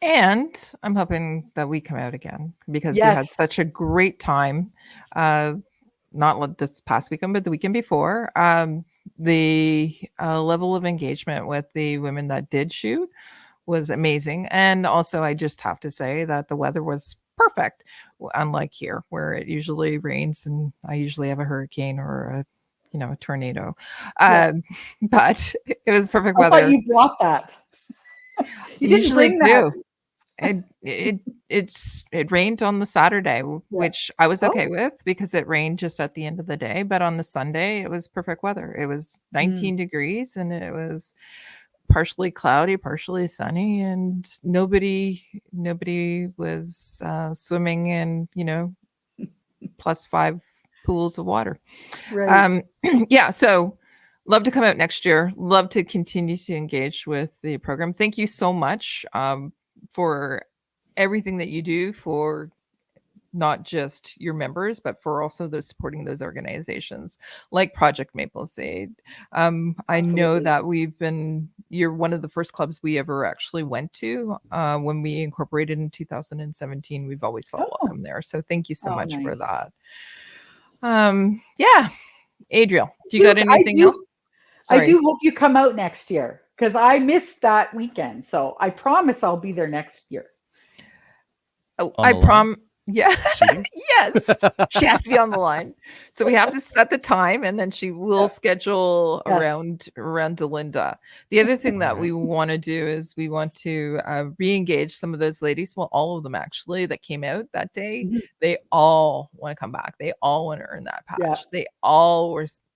And I'm hoping that we come out again because we had such a great time. Not this past weekend, but the weekend before. The level of engagement with the women that did shoot was amazing. And also, I just have to say that the weather was perfect, unlike here where it usually rains and I usually have a hurricane or a tornado. But it was perfect weather. I thought you brought that. You usually do. It rained on the Saturday, which I was okay with because it rained just at the end of the day. But on the Sunday, it was perfect weather. It was 19 degrees and it was partially cloudy, partially sunny, and nobody was swimming in +5 pools of water. Right. So love to come out next year. Love to continue to engage with the program. Thank you so much for everything that you do for not just your members, but for also those supporting those organizations like Project Maple Shade. I know that you're one of the first clubs we ever actually went to when we incorporated in 2017. We've always felt welcome there. So thank you so much for that. Adriel, do you got anything else? Sorry. I do hope you come out next year because I missed that weekend. So I promise I'll be there next year. Oh, I promise. Yeah. Yes. She has to be on the line. So we have to set the time and then she will schedule around Delinda. The other thing that we want to do is we want to re-engage some of those ladies. Well, all of them actually that came out that day. They all want to come back. They all want to earn that patch. Yeah.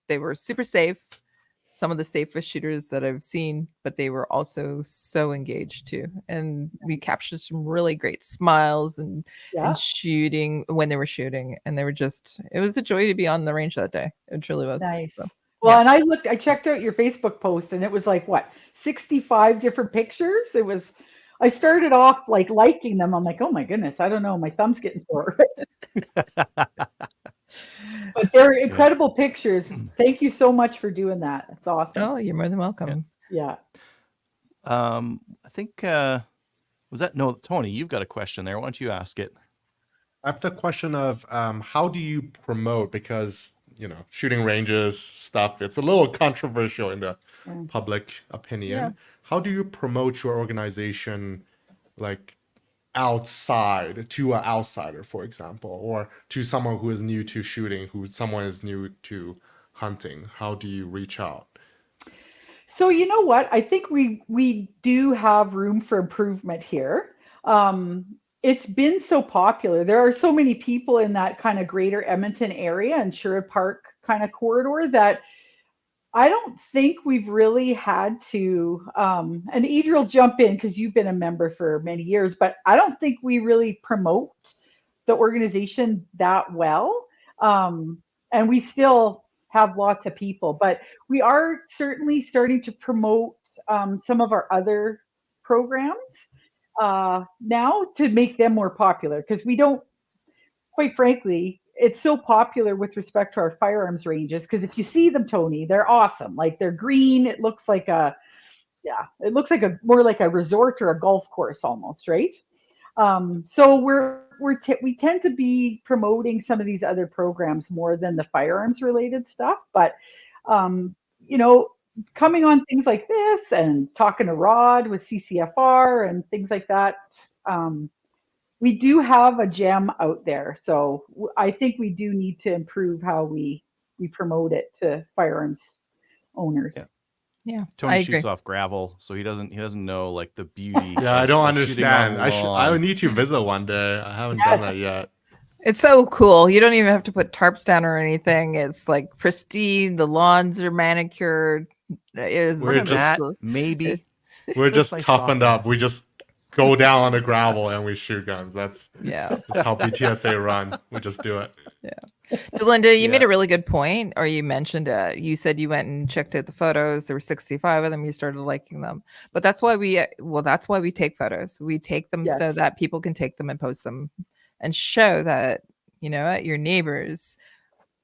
They were super safe. Some of the safest shooters that I've seen, but they were also so engaged too. And we captured some really great smiles and shooting when they were shooting. And they were it was a joy to be on the range that day. It truly was. Nice. So. Well, and I checked out your Facebook post, and it was like, what, 65 different pictures? I started off like liking them. I'm like, oh my goodness, I don't know, my thumb's getting sore. But they're incredible pictures. Thank you so much for doing that. It's awesome. Oh, you're more than welcome. Yeah. I think Tony, you've got a question there. Why don't you ask it? I have the question of how do you promote, because shooting ranges stuff, it's a little controversial in the public opinion. Yeah. How do you promote your organization like outside to an outsider, for example, or to someone who is new to shooting, someone is new to hunting? How do you reach out? So you know what? I think we do have room for improvement here. It's been so popular. There are so many people in that kind of greater Edmonton area and Sherwood Park kind of corridor that I don't think we've really had to, and Adriel, jump in because you've been a member for many years, but I don't think we really promote the organization that well. And we still have lots of people, but we are certainly starting to promote some of our other programs now to make them more popular, because we don't, quite frankly, it's so popular with respect to our firearms ranges, because if you see them, Tony, they're awesome. Like, they're green. It looks like more like a resort or a golf course almost, right? So we tend to be promoting some of these other programs more than the firearms related stuff. But coming on things like this and talking to Rod with CCFR and things like that, we do have a gem out there. So I think we do need to improve how we promote it to firearms owners. Yeah. Tony shoots off gravel, so he doesn't know like the beauty. Yeah, I don't understand. I would need to visit one day. I haven't done that yet. It's so cool. You don't even have to put tarps down or anything. It's like pristine. The lawns are manicured. We're just toughened up. We just go down on the gravel and we shoot guns. That's how BTSA run. We just do it. Yeah. Delinda, you made a really good point, or you mentioned it. You said you went and checked out the photos. There were 65 of them. You started liking them. But that's why we take photos. We take them so that people can take them and post them and show that, your neighbors,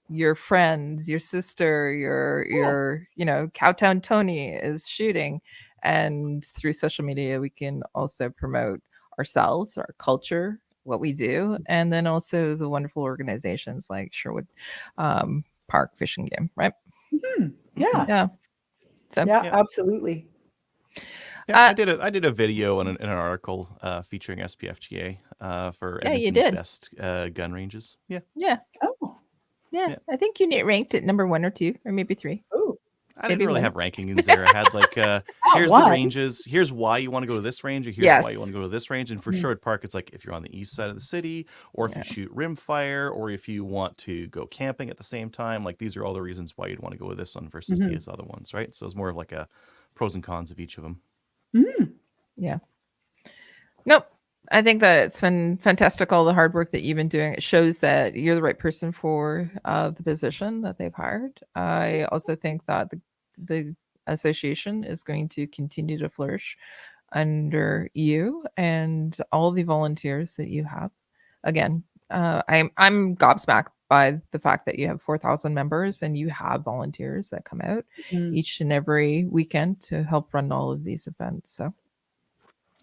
your friends, your sister, your Cowtown Tony is shooting. And through social media, we can also promote ourselves, our culture, what we do, and then also the wonderful organizations like Sherwood Park Fish and Game, right? Mm-hmm. Yeah. So, absolutely. Yeah, I did a video and an article featuring SPFGA for Edmonton's best gun ranges. Yeah. Oh. Yeah. I think you ranked at number 1 or 2 or maybe 3. Oh. I didn't really have rankings there. I had like, here's the ranges. Here's why you want to go to this range. Or here's why you want to go to this range. And for Sherwood Park, it's like if you're on the east side of the city, or if you shoot rimfire, or if you want to go camping at the same time. Like, these are all the reasons why you'd want to go with this one versus these other ones, right? So it's more of like a pros and cons of each of them. Mm. Yeah. Nope. I think that it's been fantastic, all the hard work that you've been doing. It shows that you're the right person for the position that they've hired. I also think that the association is going to continue to flourish under you and all the volunteers that you have. Again, I'm gobsmacked by the fact that you have 4,000 members and you have volunteers that come out each and every weekend to help run all of these events. So.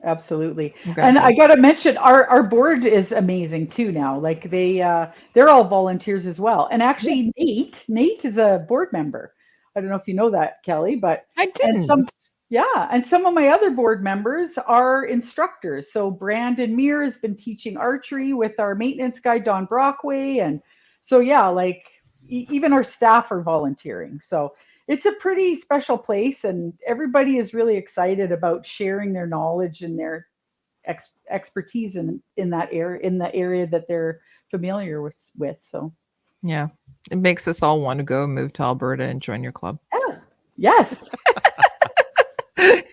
Absolutely. And I got to mention our board is amazing too now. Like they're all volunteers as well. And actually Nate is a board member. I don't know if you know that, Kelly, but I didn't. And some of my other board members are instructors. So Brandon Meir has been teaching archery with our maintenance guy, Don Brockway. And so, even our staff are volunteering. So it's a pretty special place, and everybody is really excited about sharing their knowledge and their expertise in that area, in the area that they're familiar with. So, yeah, it makes us all want to go move to Alberta and join your club. Yeah. Yes.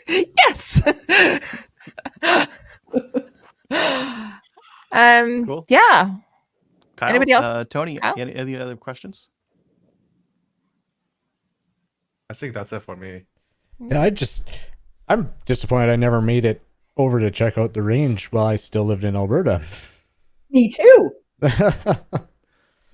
Yes. Cool. Yeah. Kyle, anybody else? Tony, any other questions? I think that's it for me. Yeah, I'm disappointed I never made it over to check out the range while I still lived in Alberta. Me too.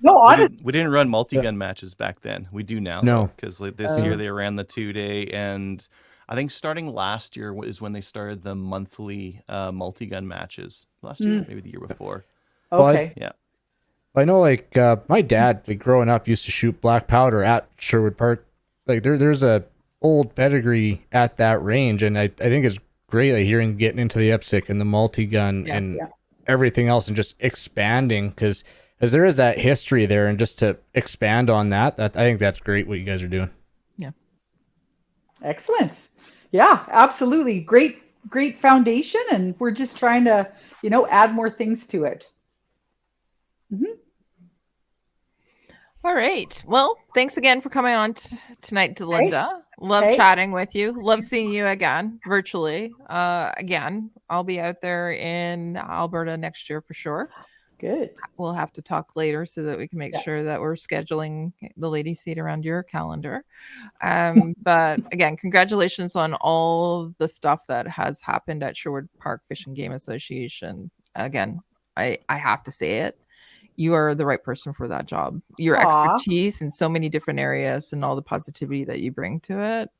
No, honestly. We didn't run multi-gun matches back then. We do now, No, because this year they ran the 2-day, and I think starting last year is when they started the monthly multi-gun matches. Last year, maybe the year before. Okay. Yeah. I know, like my dad, like growing up, used to shoot black powder at Sherwood Park. Like there's a old pedigree at that range, and I think it's great, like hearing getting into the IPSC and the multi-gun and everything else, and just expanding because there is that history there, and just to expand on that, I think that's great what you guys are doing. Yeah. Excellent. Yeah, absolutely. Great foundation, and we're just trying to, add more things to it. Mm-hmm. All right. Well, thanks again for coming on tonight, Delinda. Love chatting with you. Love seeing you again virtually. Again, I'll be out there in Alberta next year for sure. Good. We'll have to talk later so that we can make sure that we're scheduling the lady seat around your calendar. But again, congratulations on all the stuff that has happened at Sherwood Park Fish and Game Association. Again, I have to say it. You are the right person for that job. Your expertise in so many different areas and all the positivity that you bring to it,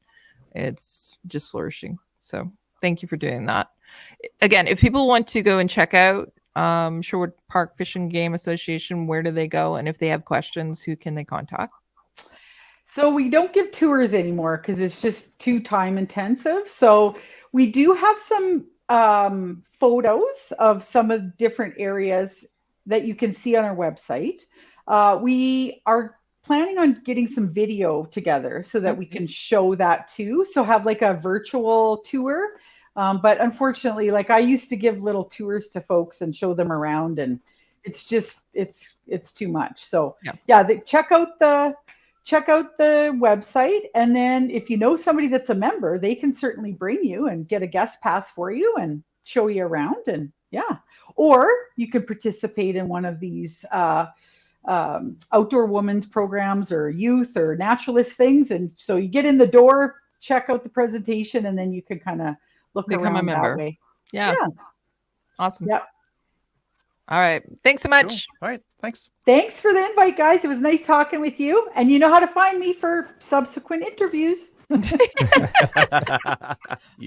it's just flourishing. So thank you for doing that. Again, if people want to go and check out Sherwood Park Fish and Game Association, where do they go? And if they have questions, who can they contact? So we don't give tours anymore because it's just too time intensive. So we do have some photos of some of different areas that you can see on our website. We are planning on getting some video together so that we can show that too. So have like a virtual tour. But unfortunately, like I used to give little tours to folks and show them around, and it's just, it's too much. So check out the website. And then if you know somebody that's a member, they can certainly bring you and get a guest pass for you and show you around. And or you could participate in one of these outdoor women's programs or youth or naturalist things. And so you get in the door, check out the presentation, and then you can kind of become a member that way. Yeah. Awesome. Yeah. All right. Thanks so much. Cool. All right. Thanks. Thanks for the invite, guys. It was nice talking with you. And you know how to find me for subsequent interviews. All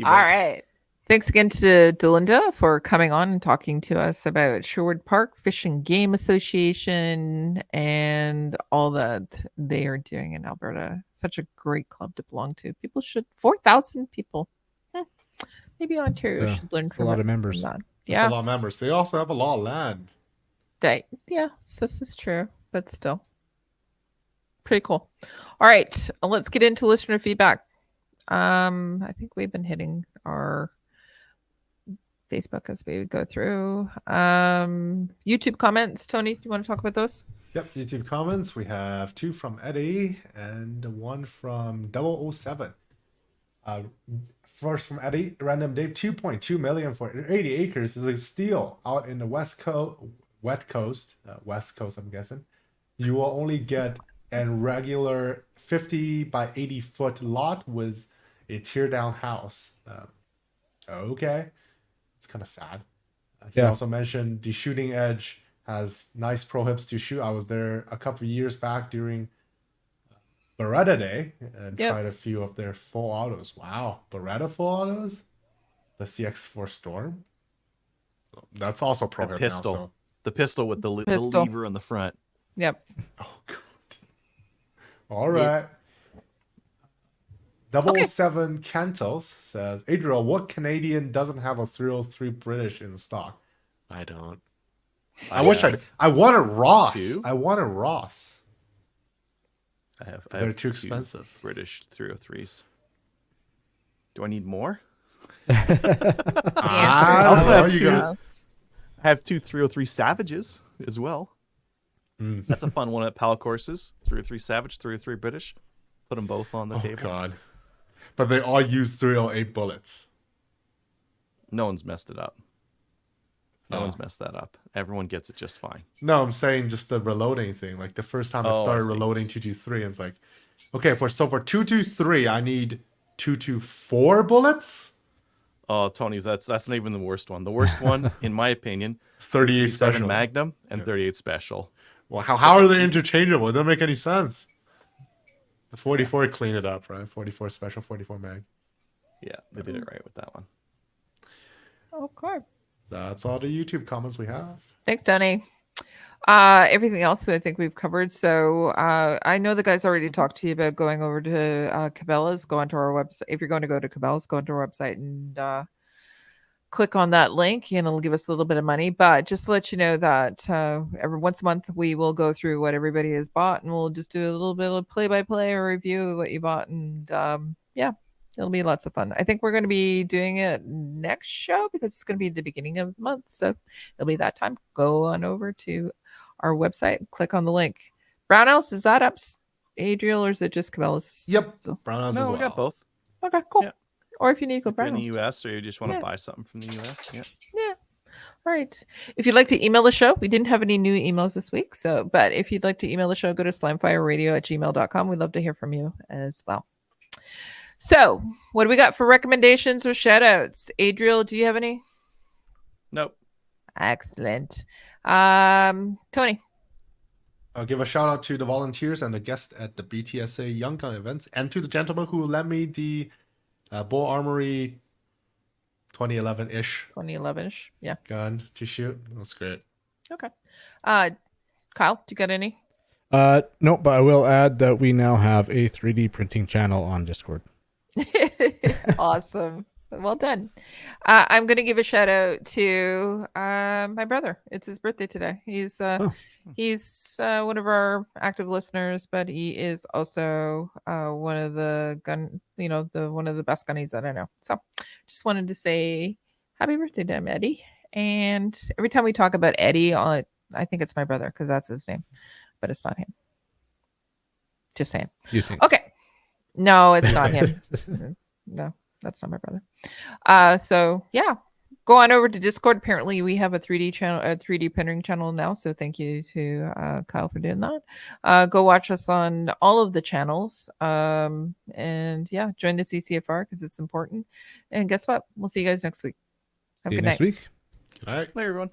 right. Thanks again to Delinda for coming on and talking to us about Sherwood Park Fish and Game Association and all that they are doing in Alberta. Such a great club to belong to. 4,000 people. Maybe Ontario should learn from a lot of members. That. That's a lot of members. They also have a lot of land. This is true, but still pretty cool. All right, let's get into listener feedback. I think we've been hitting our Facebook as we go through. YouTube comments. Tony, do you want to talk about those? Yep, YouTube comments. We have 2 from Eddie and 1 from 007. First from Eddie, Random Dave, 2.2 million for 80 acres is a steal out in the West Coast, I'm guessing. You will only get a regular 50 by 80 foot lot with a tear down house. Okay. It's kind of sad. He also mentioned the shooting edge has nice pro hips to shoot. I was there a couple of years back during Beretta Day and tried a few of their full autos. Wow, Beretta full autos? The CX4 Storm? That's also pro hip pistol. now. So. The pistol with the lever on the front. Yep. Oh, God. All right. 007 Cantles says, Adriel, what Canadian doesn't have a 303 British in stock? I don't. I wish I did. I wanted Ross. They're too expensive. British 303s. Do I need more? I have 2 303 Savages as well. That's a fun one at Pal courses. 303 Savage, 303 British. Put them both on the table. God. But they all use 308 bullets. No one's messed it up. No one's messed that up. Everyone gets it just fine. No, I'm saying just the reloading thing. Like the first time it started reloading 223, it's like, okay, for 223, I need 224 bullets. Oh, Tony, that's not even the worst one. The worst one, in my opinion, 38 special Magnum and 38 special. Well, how are they interchangeable? It doesn't make any sense. The 44 clean it up, right? 44 special, 44 mag. Yeah, they did it right with that one. Okay. That's all the YouTube comments we have. Thanks, Tony. Everything else I think we've covered. So I know the guys already talked to you about going over to Cabela's. Go onto our website. If you're going to go to Cabela's, go onto our website and click on that link, and it'll give us a little bit of money. But just to let you know that every once a month we will go through what everybody has bought, and we'll just do a little bit of play-by-play or review of what you bought. And yeah, it'll be lots of fun. I think we're going to be doing it next show because it's going to be the beginning of the month. So it'll be that time. Go on over to our website, click on the link. Brownells, is that up, Adriel, or is it just Cabela's? Yep. Brownells as well. We got both. Okay, cool. Yeah. Or if you need to go Brownells. In the Brownells. US, or you just want to buy something from the US. Yeah. Yeah. All right. If you'd like to email the show, we didn't have any new emails this week. But if you'd like to email the show, go to slimefireradio@gmail.com. We'd love to hear from you as well. So, what do we got for recommendations or shout outs? Adriel, do you have any? Nope. Excellent. Tony. I'll give a shout out to the volunteers and the guests at the BTSA Young Gun events, and to the gentleman who lent me the Bull Armory 2011-ish. 2011-ish, yeah. Gun to shoot. That's great. Okay. Kyle, do you got any? No, but I will add that we now have a 3D printing channel on Discord. Awesome. Well done. I'm going to give a shout out to my brother. It's his birthday today. He's one of our active listeners, but he is also one of the one of the best gunnies that I know. So just wanted to say happy birthday to him, Eddie. And every time we talk about Eddie, I think it's my brother because that's his name, but it's not him. Just saying. You think? Okay. No, it's not him. No, that's not my brother. So yeah, go on over to Discord. Apparently, we have a 3D channel, a 3D printing channel now. So thank you to Kyle for doing that. Go watch us on all of the channels. And yeah, join the CCFR because it's important. And guess what? We'll see you guys next week. Have a good night. Next week. Good night. Bye, everyone.